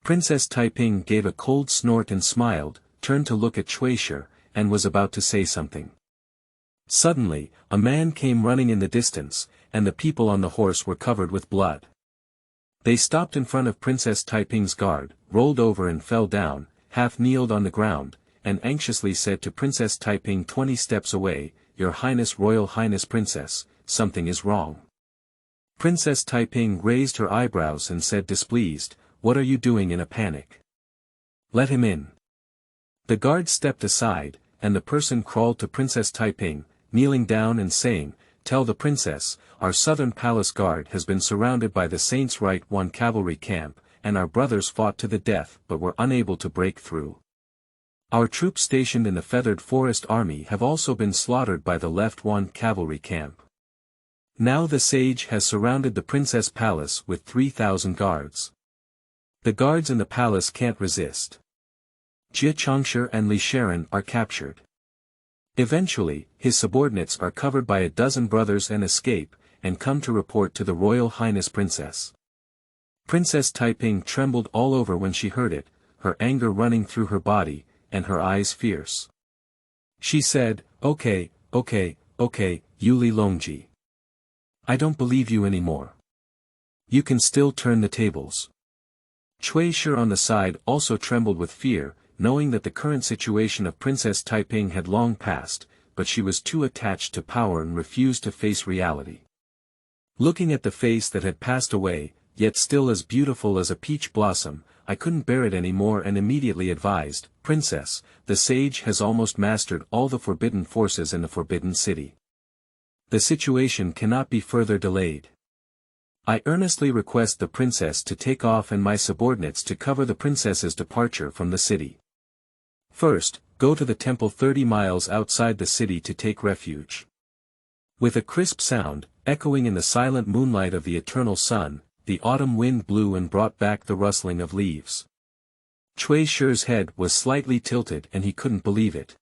Speaker 1: Princess Taiping gave a cold snort and smiled, turned to look at Shueisha, and was about to say something. Suddenly, a man came running in the distance, and the people on the horse were covered with blood. They stopped in front of Princess Taiping's guard, rolled over and fell down, half kneeled on the ground, and anxiously said to Princess Taiping 20 steps away, "Your Highness, Royal Highness Princess, something is wrong." Princess Taiping raised her eyebrows and said displeased, "What are you doing in a panic? Let him in." The guard stepped aside, and the person crawled to Princess Taiping, kneeling down and saying, "Tell the princess, our southern palace guard has been surrounded by the Saints' Right One cavalry camp, and our brothers fought to the death but were unable to break through. Our troops stationed in the Feathered Forest Army have also been slaughtered by the Left One cavalry camp. Now the sage has surrounded the princess palace with 3,000 guards. The guards in the palace can't resist. Jia Changsha and Li Sharon are captured. Eventually, his subordinates are covered by a dozen brothers and escape, and come to report to the Royal Highness Princess." Princess Taiping trembled all over when she heard it, her anger running through her body, and her eyes fierce. She said, Okay, Yuli Longji. I don't believe you anymore. You can still turn the tables. Cui Shi on the side also trembled with fear, knowing that the current situation of Princess Taiping had long passed, but she was too attached to power and refused to face reality. Looking at the face that had passed away, yet still as beautiful as a peach blossom, I couldn't bear it any more and immediately advised, "Princess, the sage has almost mastered all the forbidden forces in the Forbidden City. The situation cannot be further delayed. I earnestly request the princess to take off and my subordinates to cover the princess's departure from the city. First, go to the temple 30 miles outside the city to take refuge." With a crisp sound, echoing in the silent moonlight of the eternal sun, the autumn wind blew and brought back the rustling of leaves. Cui Shi's head was slightly tilted and he couldn't believe it.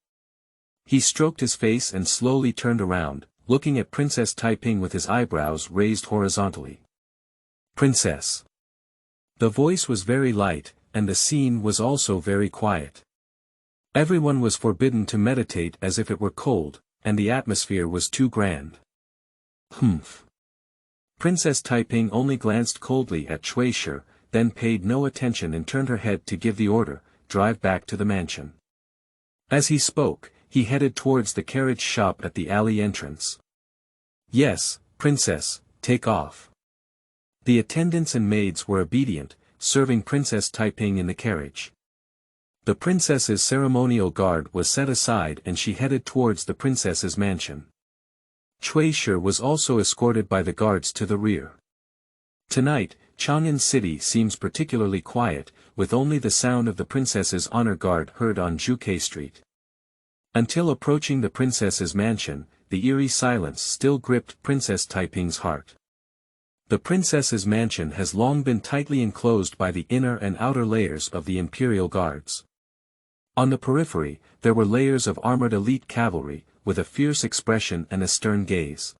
Speaker 1: He stroked his face and slowly turned around, looking at Princess Taiping with his eyebrows raised horizontally. "Princess." The voice was very light, and the scene was also very quiet. Everyone was forbidden to meditate as if it were cold, and the atmosphere was too grand. Humph. Princess Taiping only glanced coldly at Cui Shi, then paid no attention and turned her head to give the order, drive back to the mansion. As he spoke, he headed towards the carriage shop at the alley entrance. Yes, Princess, take off. The attendants and maids were obedient, serving Princess Taiping in the carriage. The princess's ceremonial guard was set aside and she headed towards the princess's mansion. Cui Shi was also escorted by the guards to the rear. Tonight, Chang'an City seems particularly quiet, with only the sound of the princess's honor guard heard on Zhuke Street. Until approaching the princess's mansion, the eerie silence still gripped Princess Taiping's heart. The princess's mansion has long been tightly enclosed by the inner and outer layers of the imperial guards. On the periphery, there were layers of armored elite cavalry, with a fierce expression and a stern gaze.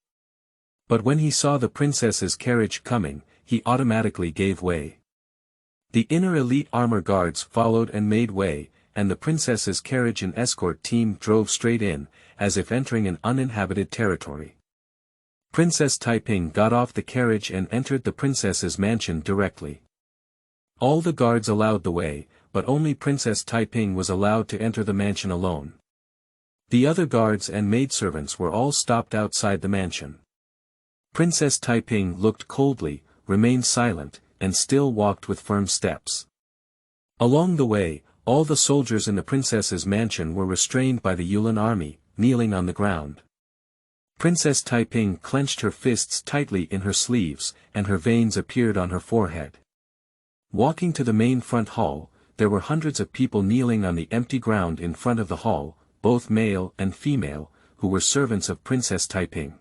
Speaker 1: But when he saw the princess's carriage coming, he automatically gave way. The inner elite armor guards followed and made way, and the princess's carriage and escort team drove straight in, as if entering an uninhabited territory. Princess Taiping got off the carriage and entered the princess's mansion directly. All the guards allowed the way, but only Princess Taiping was allowed to enter the mansion alone. The other guards and maidservants were all stopped outside the mansion. Princess Taiping looked coldly, remained silent, and still walked with firm steps. Along the way, all the soldiers in the princess's mansion were restrained by the Yuan army, kneeling on the ground. Princess Taiping clenched her fists tightly in her sleeves, and her veins appeared on her forehead. Walking to the main front hall, there were hundreds of people kneeling on the empty ground in front of the hall, both male and female, who were servants of Princess Taiping.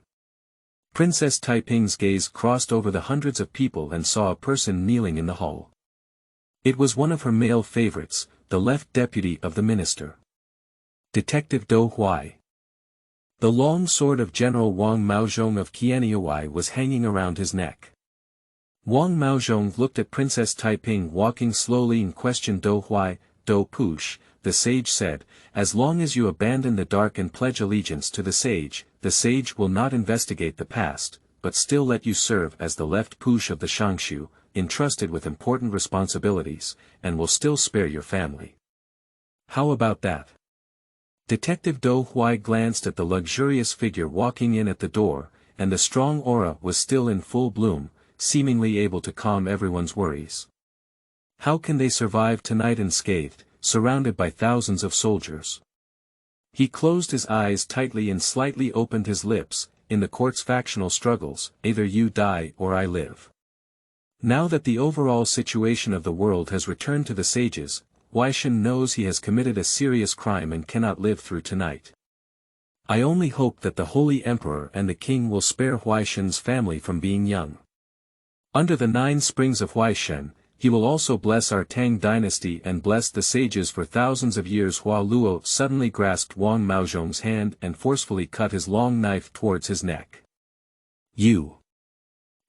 Speaker 1: Princess Taiping's gaze crossed over the hundreds of people and saw a person kneeling in the hall. It was one of her male favorites, the left deputy of the minister. Detective Do Huai. The long sword of General Wang Maozhong of Qiankun was hanging around his neck. Wang Maozhong looked at Princess Taiping walking slowly and questioned Do Huai. Do Push, the sage said, as long as you abandon the dark and pledge allegiance to the sage will not investigate the past, but still let you serve as the left push of the Shangshu, entrusted with important responsibilities, and will still spare your family. How about that? Detective Do Huai glanced at the luxurious figure walking in at the door, and the strong aura was still in full bloom, seemingly able to calm everyone's worries. How can they survive tonight unscathed, surrounded by thousands of soldiers? He closed his eyes tightly and slightly opened his lips. In the court's factional struggles, either you die or I live. Now that the overall situation of the world has returned to the sages, Huaishan knows he has committed a serious crime and cannot live through tonight. I only hope that the Holy Emperor and the King will spare Huaishan's family from being young. Under the 9 springs of Huaishan, he will also bless our Tang dynasty and bless the sages for thousands of years. Hua Luo suddenly grasped Wang Maozhong's hand and forcefully cut his long knife towards his neck. You!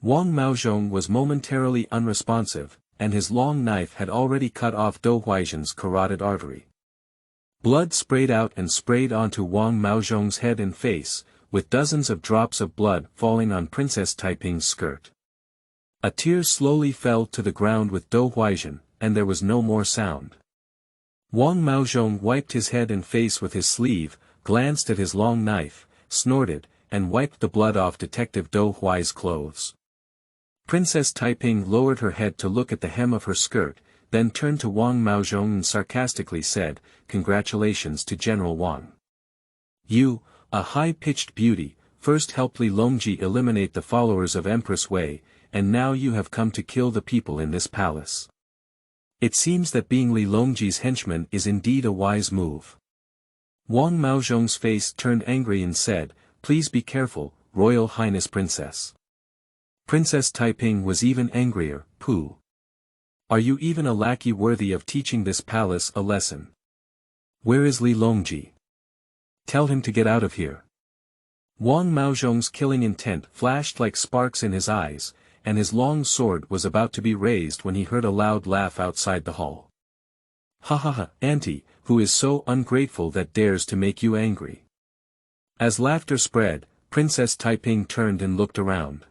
Speaker 1: Wang Maozhong was momentarily unresponsive, and his long knife had already cut off Do Huaishan's carotid artery. Blood sprayed out and sprayed onto Wang Maozhong's head and face, with dozens of drops of blood falling on Princess Taiping's skirt. A tear slowly fell to the ground with Do Huaishan, and there was no more sound. Wang Maozhong wiped his head and face with his sleeve, glanced at his long knife, snorted, and wiped the blood off Detective Do Huai's clothes. Princess Taiping lowered her head to look at the hem of her skirt, then turned to Wang Maozhong and sarcastically said, "Congratulations to General Wang. You, a high-pitched beauty, first helped Li Longji eliminate the followers of Empress Wei, and now you have come to kill the people in this palace. It seems that being Li Longji's henchman is indeed a wise move." Wang Maozhong's face turned angry and said, "Please be careful, Royal Highness Princess." Princess Taiping was even angrier. "Pooh! Are you even a lackey worthy of teaching this palace a lesson? Where is Li Longji? Tell him to get out of here." Wang Maozhong's killing intent flashed like sparks in his eyes, and his long sword was about to be raised when he heard a loud laugh outside the hall. "Ha ha ha, auntie, who is so ungrateful that dares to make you angry?" As laughter spread, Princess Taiping turned and looked around.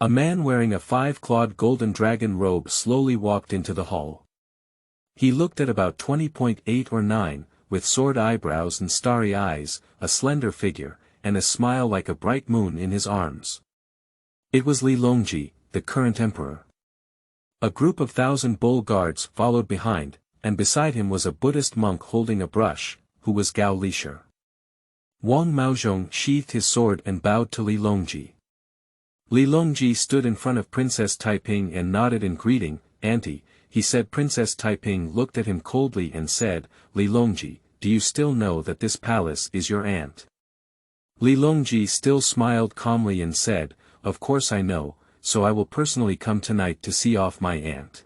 Speaker 1: A man wearing a 5-clawed golden dragon robe slowly walked into the hall. He looked at about 20.8 or 9, with sword eyebrows and starry eyes, a slender figure, and a smile like a bright moon in his arms. It was Li Longji, the current emperor. A group of 1,000 bull guards followed behind, and beside him was a Buddhist monk holding a brush, who was Gao Lisher. Wang Maozhong sheathed his sword and bowed to Li Longji. Li Longji stood in front of Princess Taiping and nodded in greeting. "Auntie," he said. Princess Taiping looked at him coldly and said, "Li Longji, do you still know that this palace is your aunt?" Li Longji still smiled calmly and said, "Of course I know, so I will personally come tonight to see off my aunt."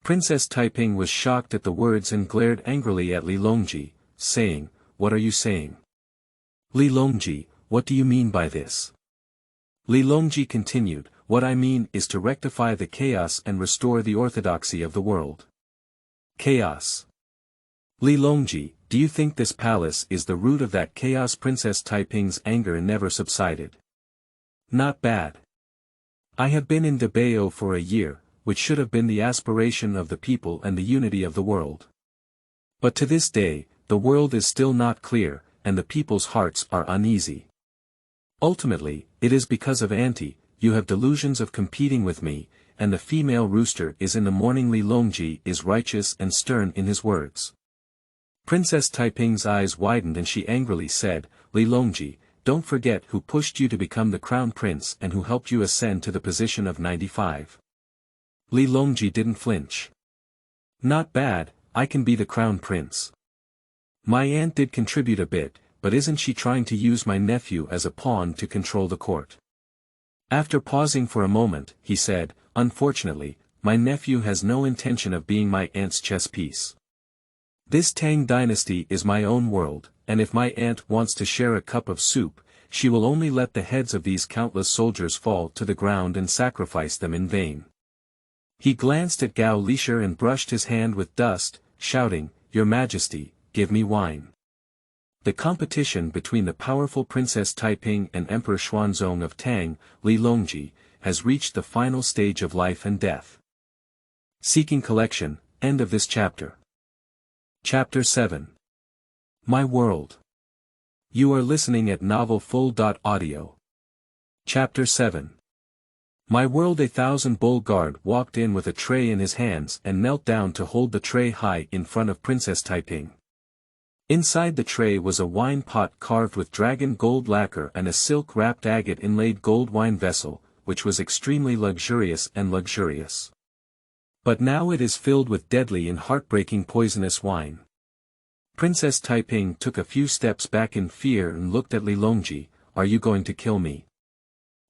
Speaker 1: Princess Taiping was shocked at the words and glared angrily at Li Longji, saying, "What are you saying? Li Longji, what do you mean by this?" Li Longji continued, "What I mean is to rectify the chaos and restore the orthodoxy of the world." Chaos. Li Longji, do you think this palace is the root of that chaos? Princess Taiping's anger never subsided. Not bad. I have been in Debao for a year, which should have been the aspiration of the people and the unity of the world. But to this day, the world is still not clear, and the people's hearts are uneasy. Ultimately, it is because of Auntie, you have delusions of competing with me, and the female rooster is in the morning. Li Longji is righteous and stern in his words. Princess Taiping's eyes widened and she angrily said, "Li Longji, don't forget who pushed you to become the crown prince and who helped you ascend to the position of 95. Li Longji didn't flinch. "Not bad, I can be the crown prince. My aunt did contribute a bit, but isn't she trying to use my nephew as a pawn to control the court?" After pausing for a moment, he said, "Unfortunately, my nephew has no intention of being my aunt's chess piece. This Tang dynasty is my own world, and if my aunt wants to share a cup of soup, she will only let the heads of these countless soldiers fall to the ground and sacrifice them in vain." He glanced at Gao Lisher and brushed his hand with dust, shouting, "Your Majesty, give me wine." The competition between the powerful Princess Taiping and Emperor Xuanzong of Tang, Li Longji, has reached the final stage of life and death. Seeking collection, end of this chapter. Chapter 7. My World. You are listening at novelfull.audio. Chapter 7. My World. 1,000 bull guard walked in with a tray in his hands and knelt down to hold the tray high in front of Princess Taiping. Inside the tray was a wine pot carved with dragon gold lacquer and a silk-wrapped agate inlaid gold wine vessel, which was extremely luxurious. But now it is filled with deadly and heartbreaking poisonous wine. Princess Taiping took a few steps back in fear and looked at Li Longji, "Are you going to kill me?"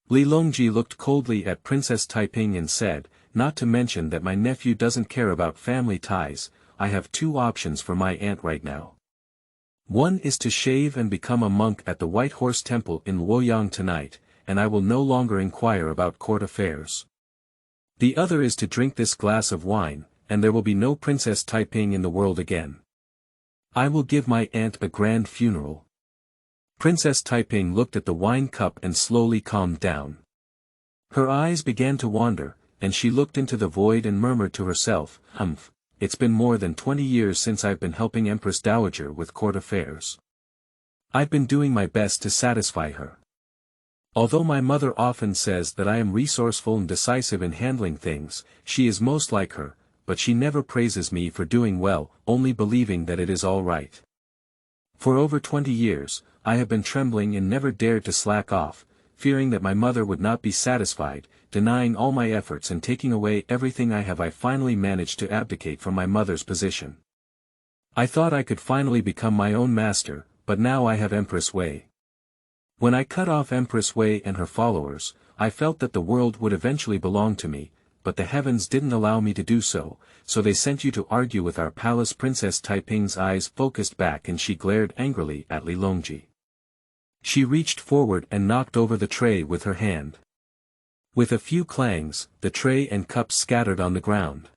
Speaker 1: Li Longji looked coldly at Princess Taiping and said, "Not to mention that my nephew doesn't care about family ties, I have 2 options for my aunt right now. One is to shave and become a monk at the White Horse Temple in Luoyang tonight, and I will no longer inquire about court affairs. The other is to drink this glass of wine, and there will be no Princess Taiping in the world again. I will give my aunt a grand funeral." Princess Taiping looked at the wine cup and slowly calmed down. Her eyes began to wander, and she looked into the void and murmured to herself, "It's been more than 20 years since I've been helping Empress Dowager with court affairs. I've been doing my best to satisfy her. Although my mother often says that I am resourceful and decisive in handling things, she is most like her, but she never praises me for doing well, only believing that it is all right. For over 20 years, I have been trembling and never dared to slack off, fearing that my mother would not be satisfied, denying all my efforts and taking away everything I have. I finally managed to abdicate from my mother's position. I thought I could finally become my own master, but now I have Empress Wei. When I cut off Empress Wei and her followers, I felt that the world would eventually belong to me, but the heavens didn't allow me to do so, so they sent you to argue with our palace." Princess Taiping's eyes focused back and she glared angrily at Li Longji. She reached forward and knocked over the tray with her hand. With a few clangs, the tray and cups scattered on the ground.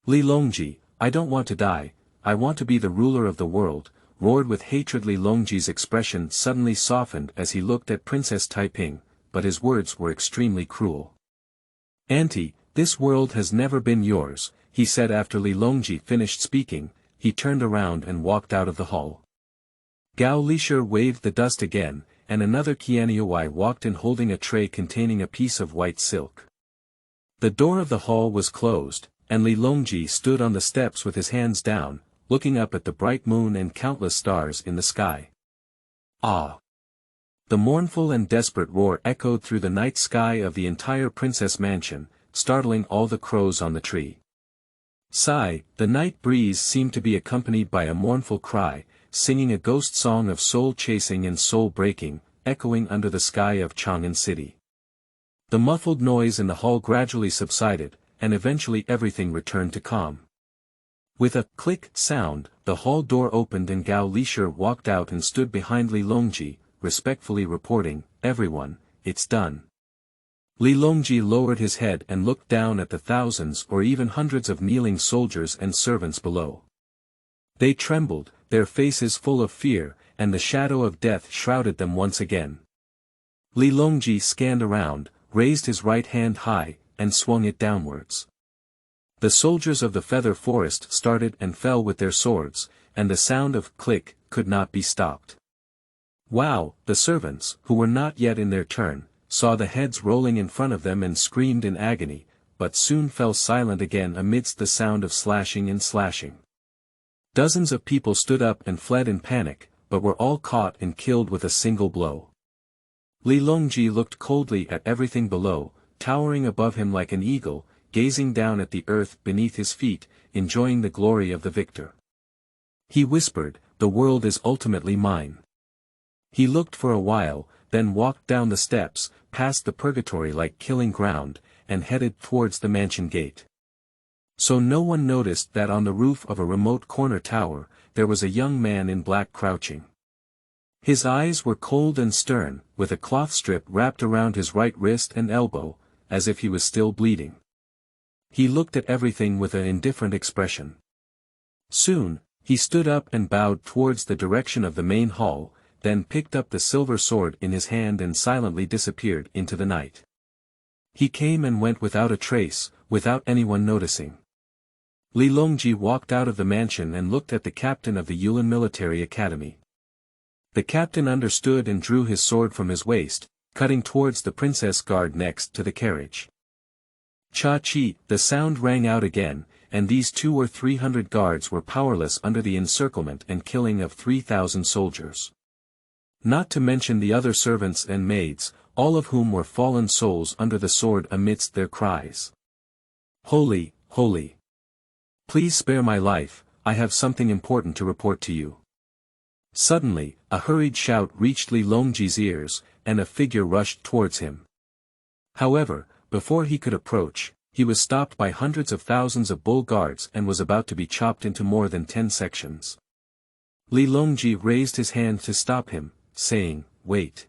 Speaker 1: "Li Longji, I don't want to die, I want to be the ruler of the world. roared with hatred. Li Longji's expression suddenly softened as he looked at Princess Taiping, but his words were extremely cruel. "Auntie, this world has never been yours," he said after Li Longji finished speaking. He turned around and walked out of the hall. Gao Lisher waved the dust again, and another Qiankun walked in holding a tray containing a piece of white silk. The door of the hall was closed, and Li Longji stood on the steps with his hands down, looking up at the bright moon and countless stars in the sky. Ah! The mournful and desperate roar echoed through the night sky of the entire princess mansion, startling all the crows on the tree. Sigh, the night breeze seemed to be accompanied by a mournful cry, singing a ghost song of soul-chasing and soul-breaking, echoing under the sky of Qiankun city. The muffled noise in the hall gradually subsided, and eventually everything returned to calm. With a click sound, the hall door opened and Gao Lisher walked out and stood behind Li Longji, respectfully reporting, "Everyone, it's done." Li Longji lowered his head and looked down at the thousands or even hundreds of kneeling soldiers and servants below. They trembled, their faces full of fear, and the shadow of death shrouded them once again. Li Longji scanned around, raised his right hand high, and swung it downwards. The soldiers of the feather forest started and fell with their swords, and the sound of click could not be stopped. Wow! The servants, who were not yet in their turn, saw the heads rolling in front of them and screamed in agony, but soon fell silent again amidst the sound of slashing and slashing. Dozens of people stood up and fled in panic, but were all caught and killed with a single blow. Li Longji looked coldly at everything below, towering above him like an eagle, gazing down at the earth beneath his feet, enjoying the glory of the victor. He whispered, "The world is ultimately mine." He looked for a while, then walked down the steps, past the purgatory like killing ground, and headed towards the mansion gate. So no one noticed that on the roof of a remote corner tower, there was a young man in black crouching. His eyes were cold and stern, with a cloth strip wrapped around his right wrist and elbow, as if he was still bleeding. He looked at everything with an indifferent expression. Soon, he stood up and bowed towards the direction of the main hall, then picked up the silver sword in his hand and silently disappeared into the night. He came and went without a trace, without anyone noticing. Li Longji walked out of the mansion and looked at the captain of the Yulin Military Academy. The captain understood and drew his sword from his waist, cutting towards the princess guard next to the carriage. Cha-chi, the sound rang out again, and these 200 or 300 guards were powerless under the encirclement and killing of 3,000 soldiers. Not to mention the other servants and maids, all of whom were fallen souls under the sword amidst their cries. "Holy, holy! Please spare my life, I have something important to report to you." Suddenly, a hurried shout reached Li Longji's ears, and a figure rushed towards him. However, before he could approach, he was stopped by hundreds of thousands of bull guards and was about to be chopped into more than 10 sections. Li Longji raised his hand to stop him, saying, "Wait."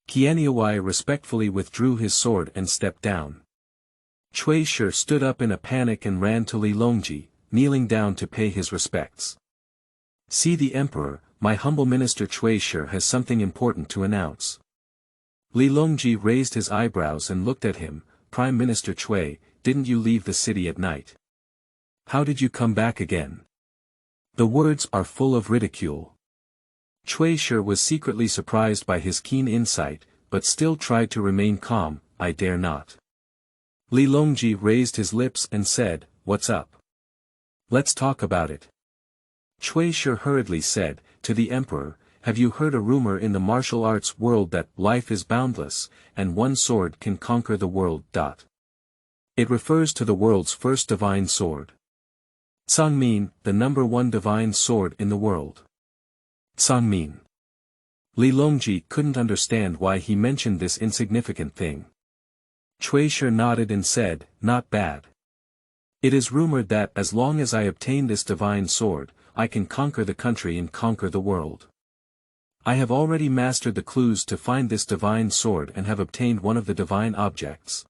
Speaker 1: Qiankun respectfully withdrew his sword and stepped down. Cui Shi stood up in a panic and ran to Li Longji, kneeling down to pay his respects. "See the emperor, my humble minister Cui Shi has something important to announce." Li Longji raised his eyebrows and looked at him. "Prime Minister Cui, didn't you leave the city at night? How did you come back again?" The words are full of ridicule. Cui Shi was secretly surprised by his keen insight, but still tried to remain calm. "I dare not." Li Longji raised his lips and said, "What's up? Let's talk about it." Cui Shi hurriedly said, "To the emperor, have you heard a rumor in the martial arts world that life is boundless, and one sword can conquer the world? It refers to the world's first divine sword. Tsangmin, the #1 divine sword in the world. Tsangmin." Li Longji couldn't understand why he mentioned this insignificant thing. Cui Shi nodded and said, "Not bad. It is rumored that as long as I obtain this divine sword, I can conquer the country and conquer the world. I have already mastered the clues to find this divine sword and have obtained one of the divine objects.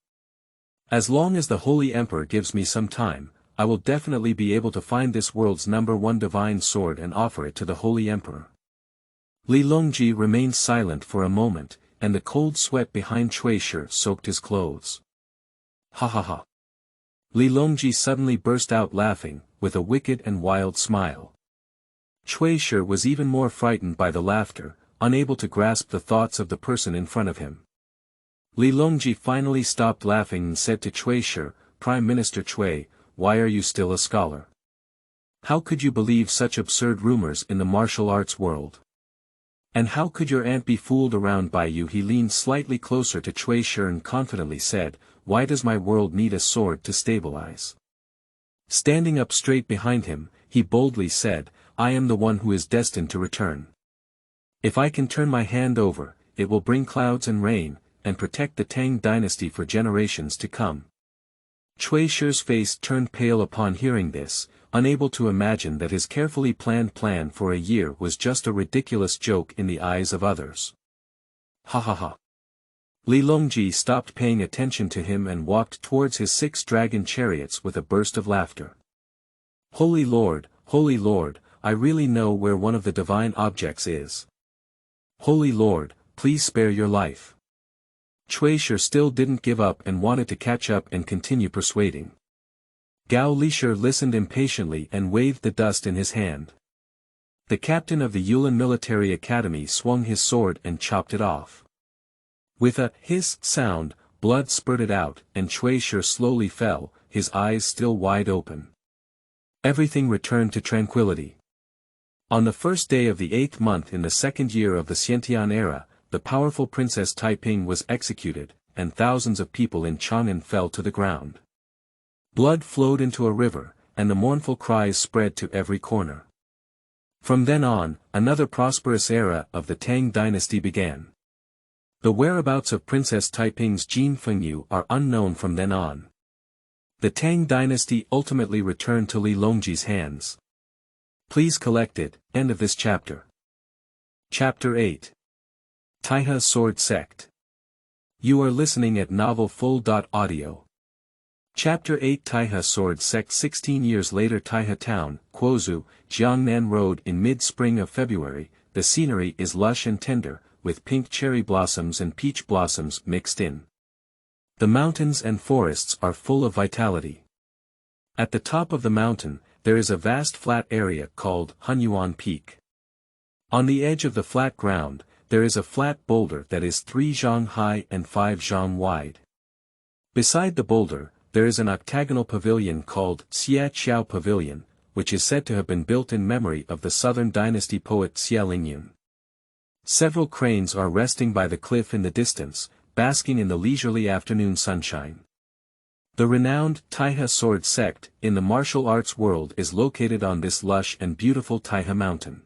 Speaker 1: As long as the Holy Emperor gives me some time, I will definitely be able to find this world's #1 divine sword and offer it to the Holy Emperor. Li Longji remained silent for a moment, and the cold sweat behind Cui Shi soaked his clothes. Ha ha ha. Li Longji suddenly burst out laughing, with a wicked and wild smile. Cui Shi was even more frightened by the laughter, unable to grasp the thoughts of the person in front of him. Li Longji finally stopped laughing and said to Cui Shi, "Prime Minister Cui, why are you still a scholar? How could you believe such absurd rumors in the martial arts world? And how could your aunt be fooled around by you?" He leaned slightly closer to Cui Shi and confidently said, "Why does my world need a sword to stabilize?" Standing up straight behind him, he boldly said, "I am the one who is destined to return. If I can turn my hand over, it will bring clouds and rain, and protect the Tang dynasty for generations to come." Cui Shi's face turned pale upon hearing this, unable to imagine that his carefully planned plan for a year was just a ridiculous joke in the eyes of others. Ha ha ha. Li Longji stopped paying attention to him and walked towards his 6 dragon chariots with a burst of laughter. Holy Lord, I really know where one of the divine objects is. Holy Lord, please spare your life. Cui Shi still didn't give up and wanted to catch up and continue persuading. Gao Lishi listened impatiently and waved the dust in his hand. The captain of the Yulin Military Academy swung his sword and chopped it off. With a hiss sound, blood spurted out, and Cui Shi slowly fell, his eyes still wide open. Everything returned to tranquility. On the first day of the 8th month in the 2nd year of the Xiantian era, the powerful Princess Taiping was executed, and thousands of people in Chang'an fell to the ground. Blood flowed into a river, and the mournful cries spread to every corner. From then on, another prosperous era of the Tang dynasty began. The whereabouts of Princess Taiping's Jin Fengyu are unknown from then on. The Tang dynasty ultimately returned to Li Longji's hands. Please collect it. End of this chapter. Chapter 8. Taihe Sword Sect. You are listening at novelfull.audio. Chapter 8 Taihe Sword Sect. 16 years later, Taihe Town, Quozhou, Jiangnan Road. In mid-spring of February, the scenery is lush and tender, with pink cherry blossoms and peach blossoms mixed in. The mountains and forests are full of vitality. At the top of the mountain, there is a vast flat area called Hunyuan Peak. On the edge of the flat ground, there is a flat boulder that is 3 zhang high and 5 zhang wide. Beside the boulder, there is an octagonal pavilion called Xia Qiao Pavilion, which is said to have been built in memory of the Southern Dynasty poet Xia Lingyun. Several cranes are resting by the cliff in the distance, basking in the leisurely afternoon sunshine. The renowned Taihe Sword Sect in the martial arts world is located on this lush and beautiful Taihe mountain.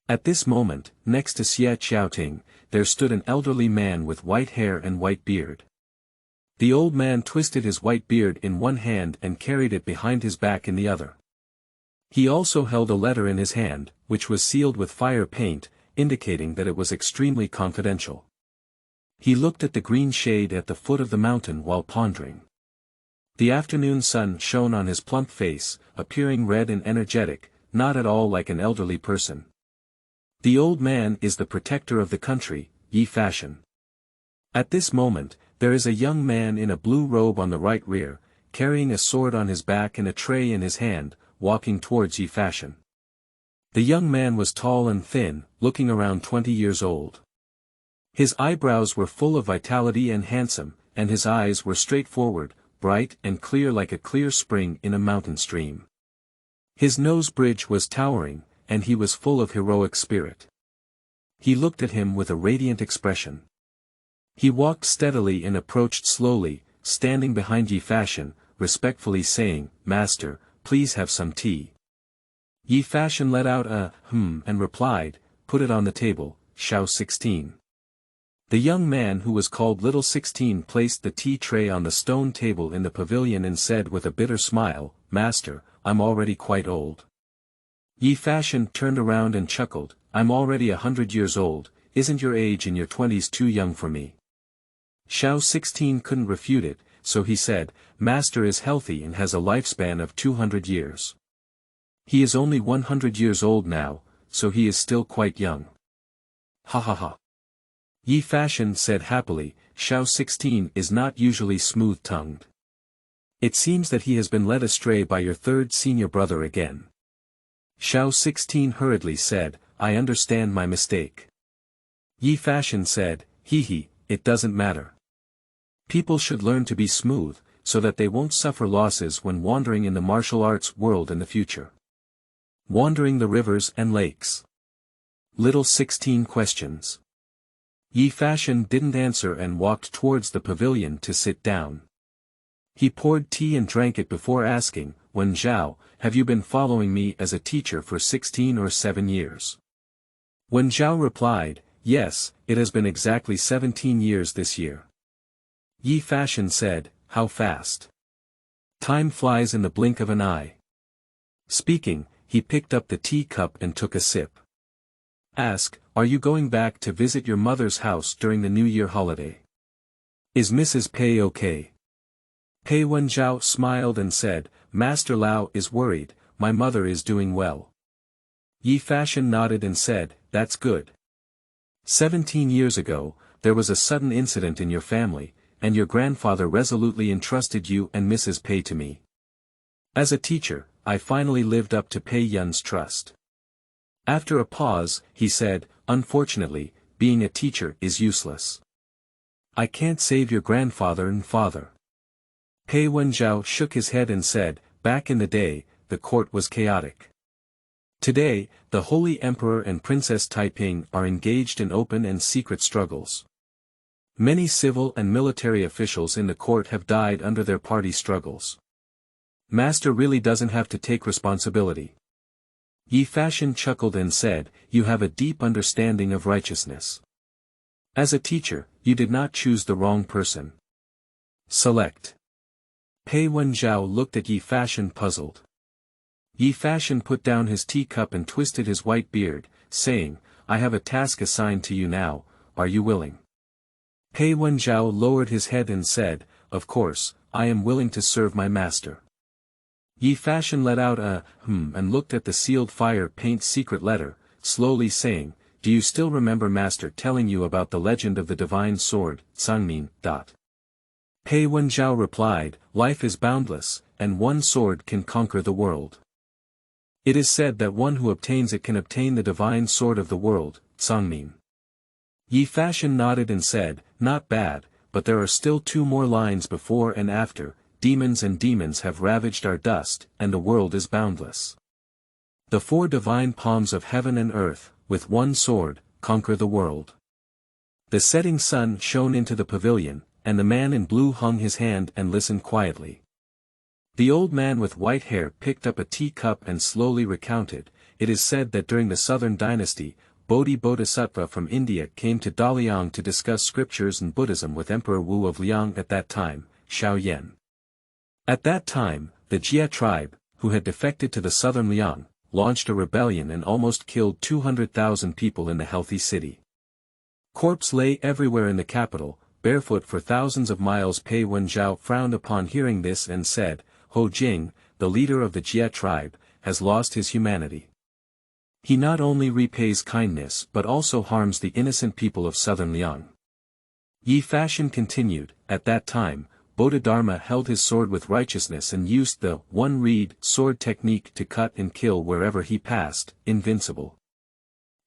Speaker 1: At this moment, next to Xia Qiaoting, there stood an elderly man with white hair and white beard. The old man twisted his white beard in one hand and carried it behind his back in the other. He also held a letter in his hand, which was sealed with fire paint, indicating that it was extremely confidential. He looked at the green shade at the foot of the mountain while pondering. The afternoon sun shone on his plump face, appearing red and energetic, not at all like an elderly person. The old man is the protector of the country, Yi Fashion. At this moment, there is a young man in a blue robe on the right rear, carrying a sword on his back and a tray in his hand, walking towards Yi Fashion. The young man was tall and thin, looking around 20 years old. His eyebrows were full of vitality and handsome, and his eyes were straightforward, bright and clear like a clear spring in a mountain stream. His nose bridge was towering, and he was full of heroic spirit. He looked at him with a radiant expression. He walked steadily and approached slowly, standing behind Yi Fashion, respectfully saying, "Master, please have some tea." Yi Fashion let out a and replied, "Put it on the table, Shao 16. The young man who was called Little 16 placed the tea tray on the stone table in the pavilion and said with a bitter smile, "Master, I'm already quite old." Yi Fashion turned around and chuckled, "I'm already 100 years old, isn't your age in your 20s too young for me?" Shao 16 couldn't refute it, so he said, Master is healthy and has a lifespan of 200 years. He is only 100 years old now, so he is still quite young. Ha ha ha. Yi Fashion said happily, Xiao 16 is not usually smooth-tongued. It seems that he has been led astray by your third senior brother again. Xiao 16 hurriedly said, I understand my mistake. Yi Fashion said, He, it doesn't matter. People should learn to be smooth, so that they won't suffer losses when wandering in the martial arts world in the future. Wandering the rivers and lakes. Little 16 questions. Yi Fashion didn't answer and walked towards the pavilion to sit down. He poured tea and drank it before asking, Wen Zhao, have you been following me as a teacher for 16 or 7 years? Wen Zhao replied, Yes, it has been exactly 17 years this year. Yi Fashion said, How fast? Time flies in the blink of an eye. Speaking, he picked up the teacup and took a sip. Ask, are you going back to visit your mother's house during the New Year holiday? Is Mrs. Pei okay? Pei Wenjiao smiled and said, Master Lao is worried, my mother is doing well. Yi Fashion nodded and said, That's good. 17 years ago, there was a sudden incident in your family, and your grandfather resolutely entrusted you and Mrs. Pei to me. As a teacher, I finally lived up to Pei Yun's trust. After a pause, he said, Unfortunately, being a teacher is useless. I can't save your grandfather and father. Pei Wenjiao shook his head and said, Back in the day, the court was chaotic. Today, the Holy Emperor and Princess Taiping are engaged in open and secret struggles. Many civil and military officials in the court have died under their party struggles. Master really doesn't have to take responsibility. Yi Fashion chuckled and said, You have a deep understanding of righteousness. As a teacher, you did not choose the wrong person. Select. Pei Wenjiao looked at Yi Fashion puzzled. Yi Fashion put down his teacup and twisted his white beard, saying, I have a task assigned to you now, are you willing? Pei Wenjiao lowered his head and said, Of course, I am willing to serve my master. Yi Fashion let out a and looked at the sealed fire paint secret letter, slowly saying, Do you still remember Master telling you about the legend of the divine sword, Sangmin? Pei Wenjiao replied, Life is boundless, and one sword can conquer the world. It is said that one who obtains it can obtain the divine sword of the world, Sangmin. Yi Fashion nodded and said, Not bad, but there are still 2 more lines before and after, demons have ravaged our dust, and the world is boundless. The 4 divine palms of heaven and earth, with one sword, conquer the world. The setting sun shone into the pavilion, and the man in blue hung his hand and listened quietly. The old man with white hair picked up a teacup and slowly recounted, It is said that during the Southern Dynasty, Bodhisattva from India came to Daliang to discuss scriptures and Buddhism with Emperor Wu of Liang at that time, Xiao Yan. At that time, the Jia tribe, who had defected to the southern Liang, launched a rebellion and almost killed 200,000 people in the healthy city. Corpses lay everywhere in the capital, barefoot for thousands of miles. Pei Wenjiao frowned upon hearing this and said, Ho Jing, the leader of the Jia tribe, has lost his humanity. He not only repays kindness but also harms the innocent people of southern Liang. Yi Fashion continued, At that time, Bodhidharma held his sword with righteousness and used the one-reed sword technique to cut and kill wherever he passed, invincible.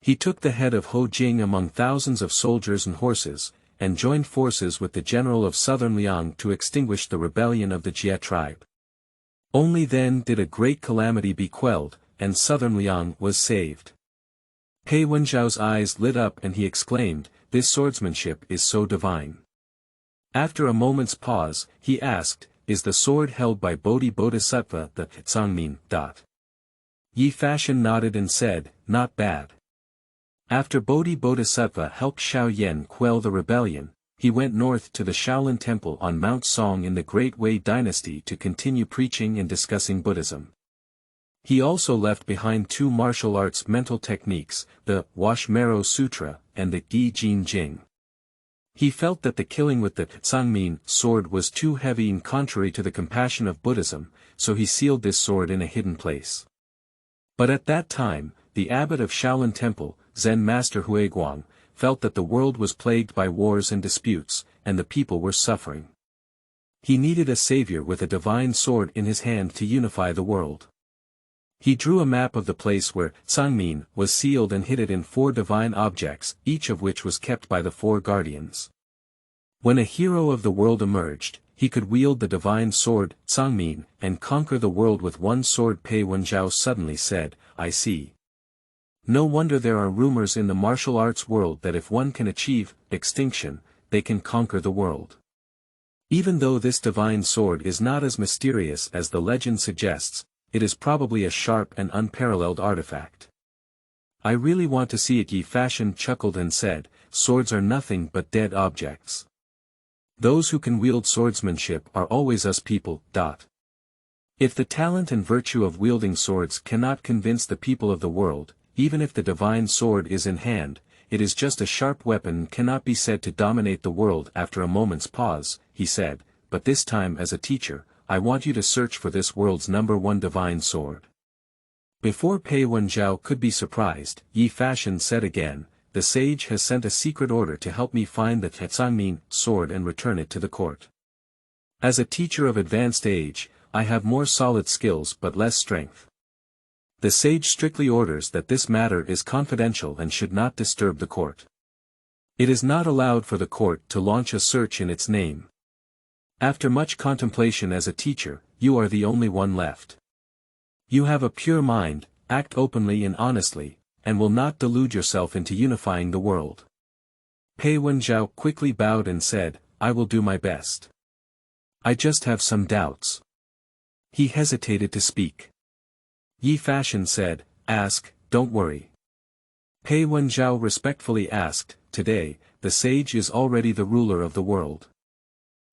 Speaker 1: He took the head of Ho Jing among thousands of soldiers and horses, and joined forces with the general of southern Liang to extinguish the rebellion of the Jia tribe. Only then did a great calamity be quelled, and southern Liang was saved. Pei Wenjiao's eyes lit up and he exclaimed, This swordsmanship is so divine. After a moment's pause, he asked, Is the sword held by Bodhisattva the Sangmin? Yi Fashion nodded and said, Not bad. After Bodhisattva helped Xiao Yan quell the rebellion, he went north to the Shaolin Temple on Mount Song in the Great Wei Dynasty to continue preaching and discussing Buddhism. He also left behind 2 martial arts mental techniques, the Wash Marrow Sutra and the Gi Jin Jing. He felt that the killing with the Tsangmin sword was too heavy and contrary to the compassion of Buddhism, so he sealed this sword in a hidden place. But at that time, the abbot of Shaolin Temple, Zen Master Huiguang, felt that the world was plagued by wars and disputes, and the people were suffering. He needed a savior with a divine sword in his hand to unify the world. He drew a map of the place where Tsangmin was sealed and hid it in 4 divine objects, each of which was kept by the 4 guardians. When a hero of the world emerged, he could wield the divine sword, Tsangmin, and conquer the world with one sword. Pei Wenjiao suddenly said, "I see. No wonder there are rumors in the martial arts world that if one can achieve extinction, they can conquer the world. Even though this divine sword is not as mysterious as the legend suggests, it is probably a sharp and unparalleled artifact. I really want to see it." Yi Fashion chuckled and said, "Swords are nothing but dead objects. Those who can wield swordsmanship are always us people. If the talent and virtue of wielding swords cannot convince the people of the world, even if the divine sword is in hand, it is just a sharp weapon and cannot be said to dominate the world." After a moment's pause, he said, "But this time as a teacher, I want you to search for this world's #1 divine sword." Before Pei Wenjiao could be surprised, Yi Fashion said again, "The sage has sent a secret order to help me find the Tsangmin sword and return it to the court. As a teacher of advanced age, I have more solid skills but less strength. The sage strictly orders that this matter is confidential and should not disturb the court. It is not allowed for the court to launch a search in its name. After much contemplation as a teacher, you are the only one left. You have a pure mind, act openly and honestly, and will not delude yourself into unifying the world." Pei Wenjiao quickly bowed and said, "I will do my best. I just have some doubts." He hesitated to speak. Yi Fashion said, "Ask, don't worry." Pei Wenjiao respectfully asked, "Today, the sage is already the ruler of the world.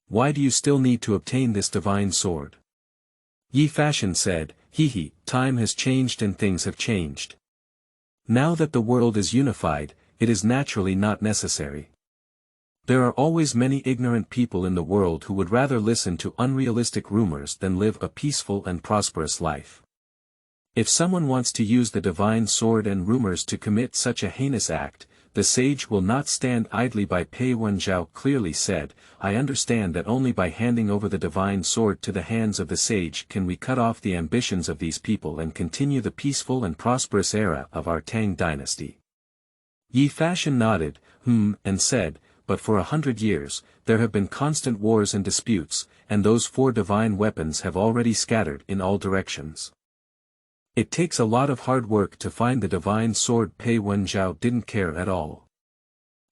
Speaker 1: Why do you still need to obtain this divine sword?" Yi Fashion said, Time has changed and things have changed. Now that the world is unified, it is naturally not necessary. There are always many ignorant people in the world who would rather listen to unrealistic rumors than live a peaceful and prosperous life. If someone wants to use the divine sword and rumors to commit such a heinous act, the sage will not stand idly by. Pei Wenjiao clearly said, "I understand that only by handing over the divine sword to the hands of the sage can we cut off the ambitions of these people and continue the peaceful and prosperous era of our Tang dynasty." Yi Fashion nodded, and said, "But for 100 years, there have been constant wars and disputes, and those 4 divine weapons have already scattered in all directions. It takes a lot of hard work to find the divine sword." Pei Wenjiao didn't care at all.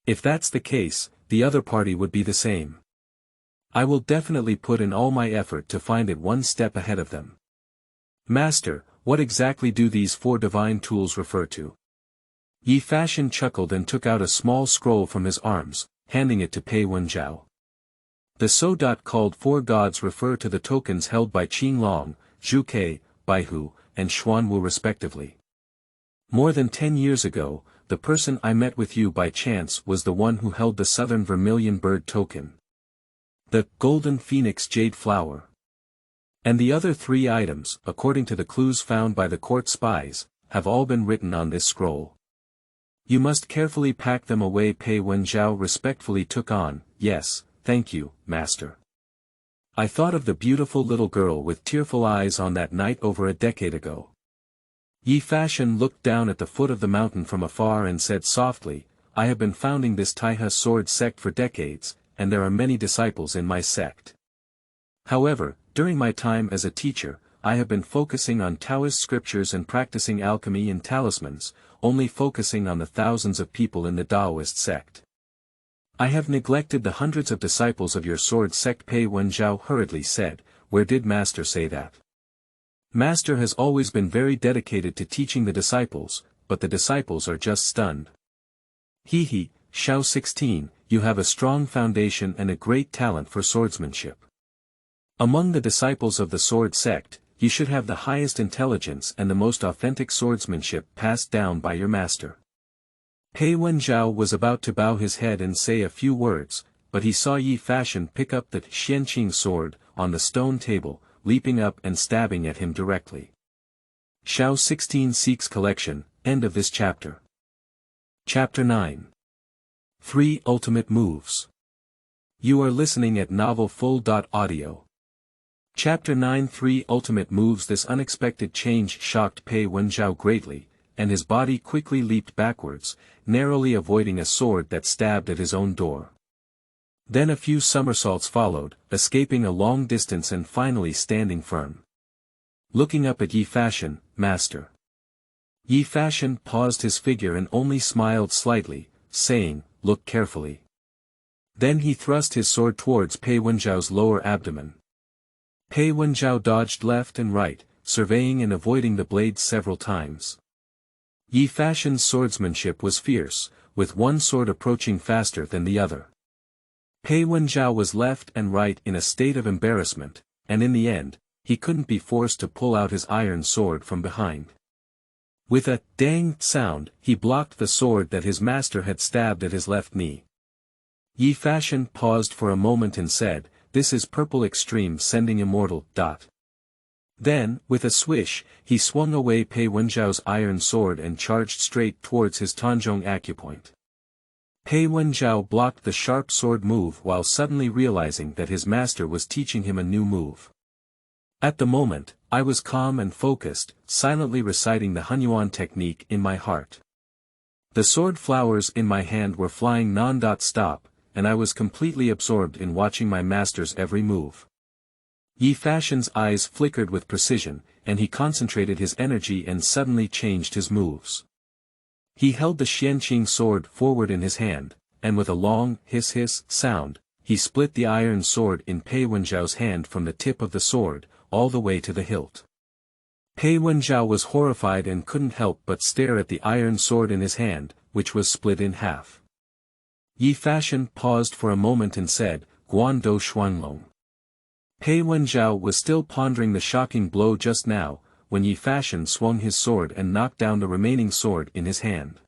Speaker 1: "If that's the case, the other party would be the same. I will definitely put in all my effort to find it one step ahead of them." "Master, what exactly do these 4 divine tools refer to?" Yi Fashion chuckled and took out a small scroll from his arms, handing it to Pei Wenjiao. The called 4 gods refer to the tokens held by Qinglong, Zhuke, Baihu, and Xuanwu respectively. More than 10 years ago, the person I met with you by chance was the one who held the southern vermilion bird token. The golden phoenix jade flower. And the other 3 items, according to the clues found by the court spies, have all been written on this scroll. You must carefully pack them away." Pei Wenjiao respectfully took on, "Yes, thank you, master. I thought of the beautiful little girl with tearful eyes on that night over a decade ago." Yi Fashion looked down at the foot of the mountain from afar and said softly, "I have been founding this Taihe sword sect for decades, and there are many disciples in my sect. However, during my time as a teacher, I have been focusing on Taoist scriptures and practicing alchemy and talismans, only focusing on the thousands of people in the Taoist sect. I have neglected the hundreds of disciples of your sword sect." Pei Wenjiao hurriedly said, "Where did Master say that?" "Master has always been very dedicated to teaching the disciples, but the disciples are just stunned." Shao 16, you have a strong foundation and a great talent for swordsmanship. Among the disciples of the sword sect, you should have the highest intelligence and the most authentic swordsmanship passed down by your master. Pei Wenjiao was about to bow his head and say a few words, but he saw Yi Fashion pick up the Qianqing sword on the stone table, leaping up and stabbing at him directly. Xiao 16 Seeks Collection, end of this chapter. Chapter 9. 3 Ultimate Moves. You are listening at novelfull.audio. Chapter 9 3 Ultimate Moves. This unexpected change shocked Pei Wenjiao greatly, and his body quickly leaped backwards, narrowly avoiding a sword that stabbed at his own door. Then a few somersaults followed, escaping a long distance and finally standing firm. Looking up at Yi Fashion, Master. Yi Fashion paused his figure and only smiled slightly, saying, "Look carefully." Then he thrust his sword towards Pei Wenjiao's lower abdomen. Pei Wenjiao dodged left and right, surveying and avoiding the blades several times. Yi Fashion's swordsmanship was fierce, with one sword approaching faster than the other. Pei Wenjiao was left and right in a state of embarrassment, and in the end, he couldn't be forced to pull out his iron sword from behind. With a dang sound, he blocked the sword that his master had stabbed at his left knee. Yi Fashion paused for a moment and said, "This is purple extreme sending immortal." Then, with a swish, he swung away Pei Wenjiao's iron sword and charged straight towards his Tanzhong acupoint. Pei Wenjiao blocked the sharp sword move while suddenly realizing that his master was teaching him a new move. At the moment, I was calm and focused, silently reciting the Hunyuan technique in my heart. The sword flowers in my hand were flying non-stop, and I was completely absorbed in watching my master's every move. Yi Fashion's eyes flickered with precision, and he concentrated his energy and suddenly changed his moves. He held the Qianqing sword forward in his hand, and with a long hiss sound, he split the iron sword in Pei Wenjiao's hand from the tip of the sword, all the way to the hilt. Pei Wenjiao was horrified and couldn't help but stare at the iron sword in his hand, which was split in half. Yi Fashion paused for a moment and said, "Guan dou xuanlong." Pei Wenjiao was still pondering the shocking blow just now, when Yi Fashion swung his sword and knocked down the remaining sword in his hand.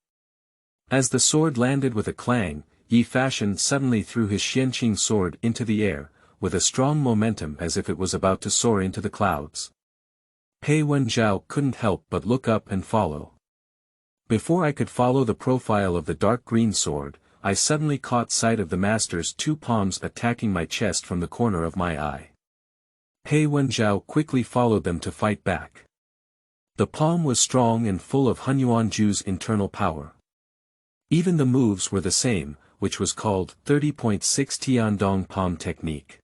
Speaker 1: As the sword landed with a clang, Yi Fashion suddenly threw his Qianqing sword into the air, with a strong momentum as if it was about to soar into the clouds. Pei Wenjiao couldn't help but look up and follow. Before I could follow the profile of the dark green sword, I suddenly caught sight of the master's two palms attacking my chest from the corner of my eye. Pei Wenjiao quickly followed them to fight back. The palm was strong and full of Hunyuan Ju's internal power. Even the moves were the same, which was called 30.6 Tiandong palm technique.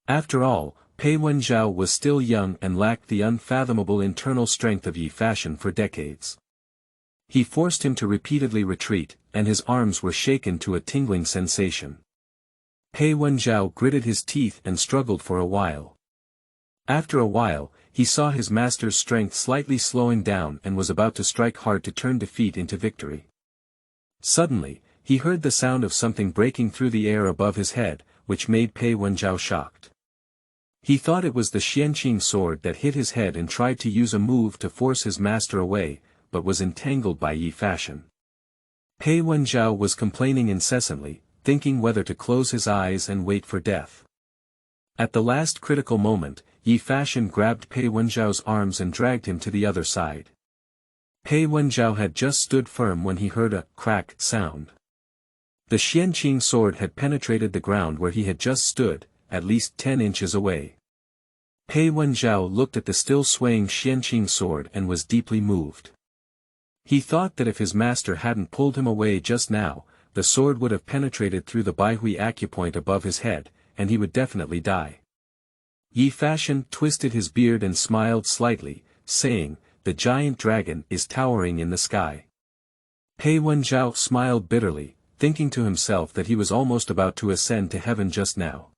Speaker 1: After all, Pei Wenjiao was still young and lacked the unfathomable internal strength of Yi Fashion for decades. He forced him to repeatedly retreat, and his arms were shaken to a tingling sensation. Pei Wenjiao gritted his teeth and struggled for a while. After a while, he saw his master's strength slightly slowing down and was about to strike hard to turn defeat into victory. Suddenly, he heard the sound of something breaking through the air above his head, which made Pei Wenjiao shocked. He thought it was the Qianqing sword that hit his head and tried to use a move to force his master away, but was entangled by Yi Fashion. Pei Wenjiao was complaining incessantly, thinking whether to close his eyes and wait for death. At the last critical moment, Yi Fashion grabbed Pei Wenjiao's arms and dragged him to the other side. Pei Wenjiao had just stood firm when he heard a crack sound. The Qianqing sword had penetrated the ground where he had just stood, at least 10 inches away. Pei Wenjiao looked at the still swaying Qianqing sword and was deeply moved. He thought that if his master hadn't pulled him away just now, the sword would have penetrated through the Baihui acupoint above his head, and he would definitely die. Yi Fashion twisted his beard and smiled slightly, saying, "The giant dragon is towering in the sky." Pei Wenjiao smiled bitterly, thinking to himself that he was almost about to ascend to heaven just now.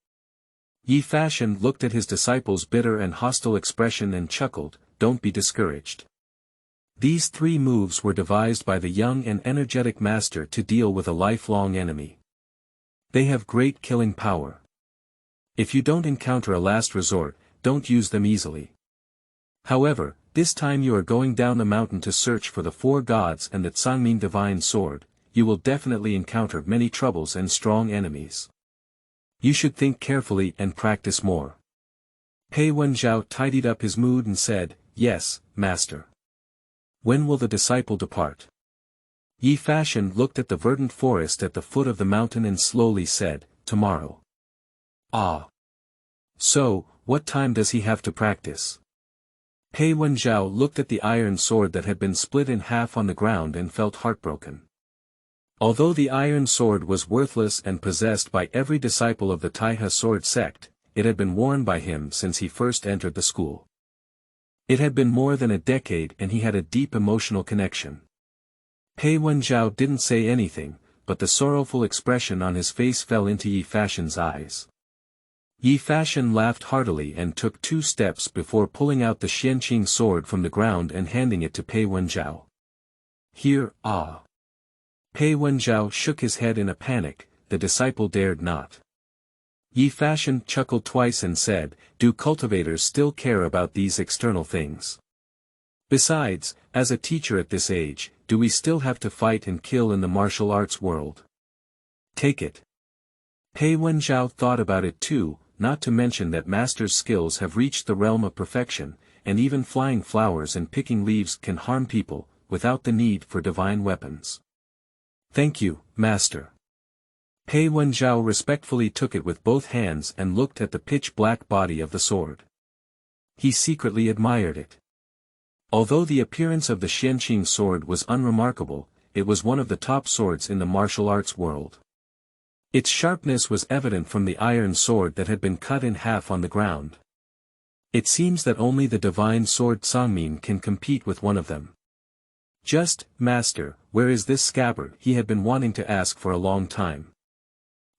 Speaker 1: Yi Fashion looked at his disciple's bitter and hostile expression and chuckled, "Don't be discouraged. These 3 moves were devised by the young and energetic master to deal with a lifelong enemy. They have great killing power. If you don't encounter a last resort, don't use them easily. However, this time you are going down the mountain to search for the 4 gods and the Tsangmin divine sword, you will definitely encounter many troubles and strong enemies. You should think carefully and practice more. Pei Wenjiao tidied up his mood and said, "Yes, master." "When will the disciple depart?" Yi Fashion looked at the verdant forest at the foot of the mountain and slowly said, "Tomorrow." "Ah. So, what time does he have to practice?" Pei Wenjiao looked at the iron sword that had been split in half on the ground and felt heartbroken. Although the iron sword was worthless and possessed by every disciple of the Taihe sword sect, it had been worn by him since he first entered the school. It had been more than a decade and he had a deep emotional connection. Pei Wenjiao didn't say anything, but the sorrowful expression on his face fell into Yi Fashion's eyes. Yi Fashion laughed heartily and took 2 steps before pulling out the Qianqing sword from the ground and handing it to Pei Wenjiao. "Here, ah." Pei Wenjiao shook his head in a panic, the disciple dared not. Yi Fashion chuckled twice and said, "Do cultivators still care about these external things? Besides, as a teacher at this age, do we still have to fight and kill in the martial arts world? Take it." Pei Wenjiao thought about it too, not to mention that master's skills have reached the realm of perfection, and even flying flowers and picking leaves can harm people, without the need for divine weapons. "Thank you, master." Pei Wenjiao respectfully took it with both hands and looked at the pitch-black body of the sword. He secretly admired it. Although the appearance of the Qianqing sword was unremarkable, it was one of the top swords in the martial arts world. Its sharpness was evident from the iron sword that had been cut in half on the ground. It seems that only the divine sword Sangmin can compete with one of them. "Just, master, where is this scabbard?" he had been wanting to ask for a long time.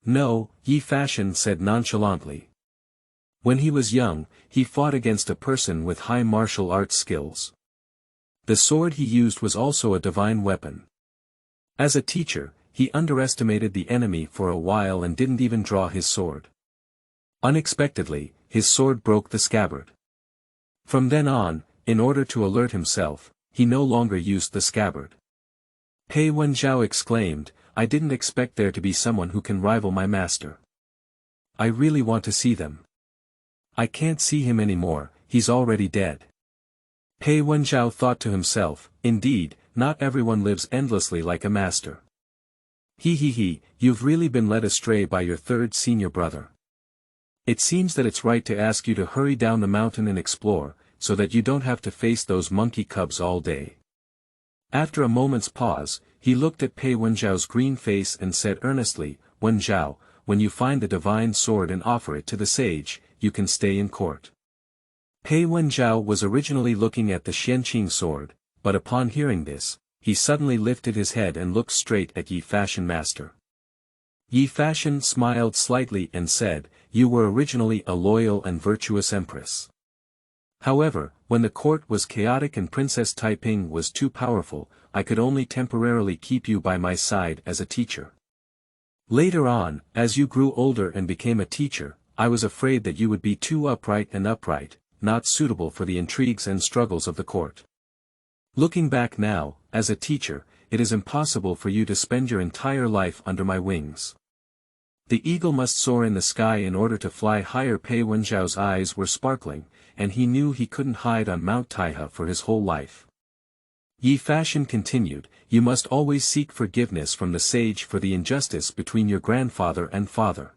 Speaker 1: "No," Yi Fashion said nonchalantly. When he was young, he fought against a person with high martial arts skills. The sword he used was also a divine weapon. As a teacher, he underestimated the enemy for a while and didn't even draw his sword. Unexpectedly, his sword broke the scabbard. From then on, in order to alert himself, he no longer used the scabbard. Pei Wenjiao exclaimed, "I didn't expect there to be someone who can rival my master. I really want to see them. I can't see him anymore, he's already dead." Pei Wenjiao thought to himself, indeed, not everyone lives endlessly like a master. He, you've really been led astray by your third senior brother. It seems that it's right to ask you to hurry down the mountain and explore, so that you don't have to face those monkey cubs all day. After a moment's pause, he looked at Pei Wenjiao's green face and said earnestly, "Wenjiao, when you find the divine sword and offer it to the sage, you can stay in court." Pei Wenjiao was originally looking at the Qianqing sword, but upon hearing this, he suddenly lifted his head and looked straight at Yi Fashion master. Yi Fashion smiled slightly and said, "You were originally a loyal and virtuous empress. However, when the court was chaotic and Princess Taiping was too powerful, I could only temporarily keep you by my side as a teacher. Later on, as you grew older and became a teacher, I was afraid that you would be too upright, not suitable for the intrigues and struggles of the court. Looking back now, as a teacher, it is impossible for you to spend your entire life under my wings. The eagle must soar in the sky in order to fly higher." Pei Wenjiao's eyes were sparkling, and he knew he couldn't hide on Mount Taihe for his whole life. Yi Fashion continued, "You must always seek forgiveness from the sage for the injustice between your grandfather and father."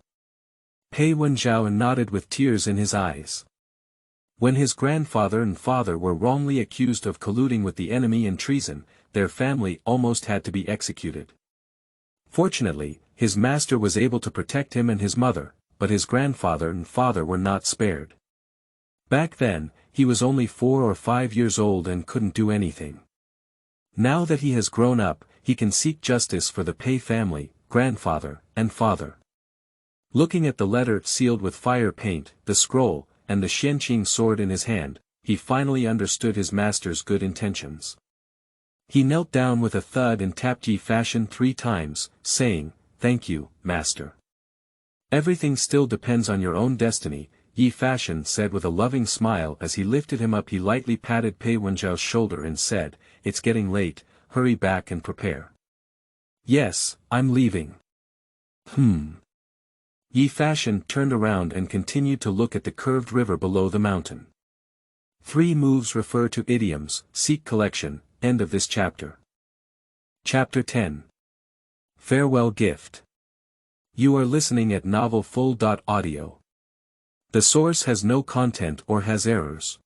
Speaker 1: Pei Wenjiao nodded with tears in his eyes. When his grandfather and father were wrongly accused of colluding with the enemy and treason, their family almost had to be executed. Fortunately, his master was able to protect him and his mother, but his grandfather and father were not spared. Back then, he was only 4 or 5 years old and couldn't do anything. Now that he has grown up, he can seek justice for the Pei family, grandfather, and father. Looking at the letter sealed with fire paint, the scroll, and the Qianqing sword in his hand, he finally understood his master's good intentions. He knelt down with a thud and tapped Yi Fashion 3 times, saying, "Thank you, master." "Everything still depends on your own destiny," Yi Fashion said with a loving smile as he lifted him up. He lightly patted Pei Wenjiao's shoulder and said, "It's getting late, hurry back and prepare. Yes, I'm leaving. Yi Fashion turned around and continued to look at the curved river below the mountain. 3 moves refer to idioms, Seek collection, end of this chapter. Chapter 10. Farewell Gift. You are listening at novelfull.audio. The source has no content or has errors.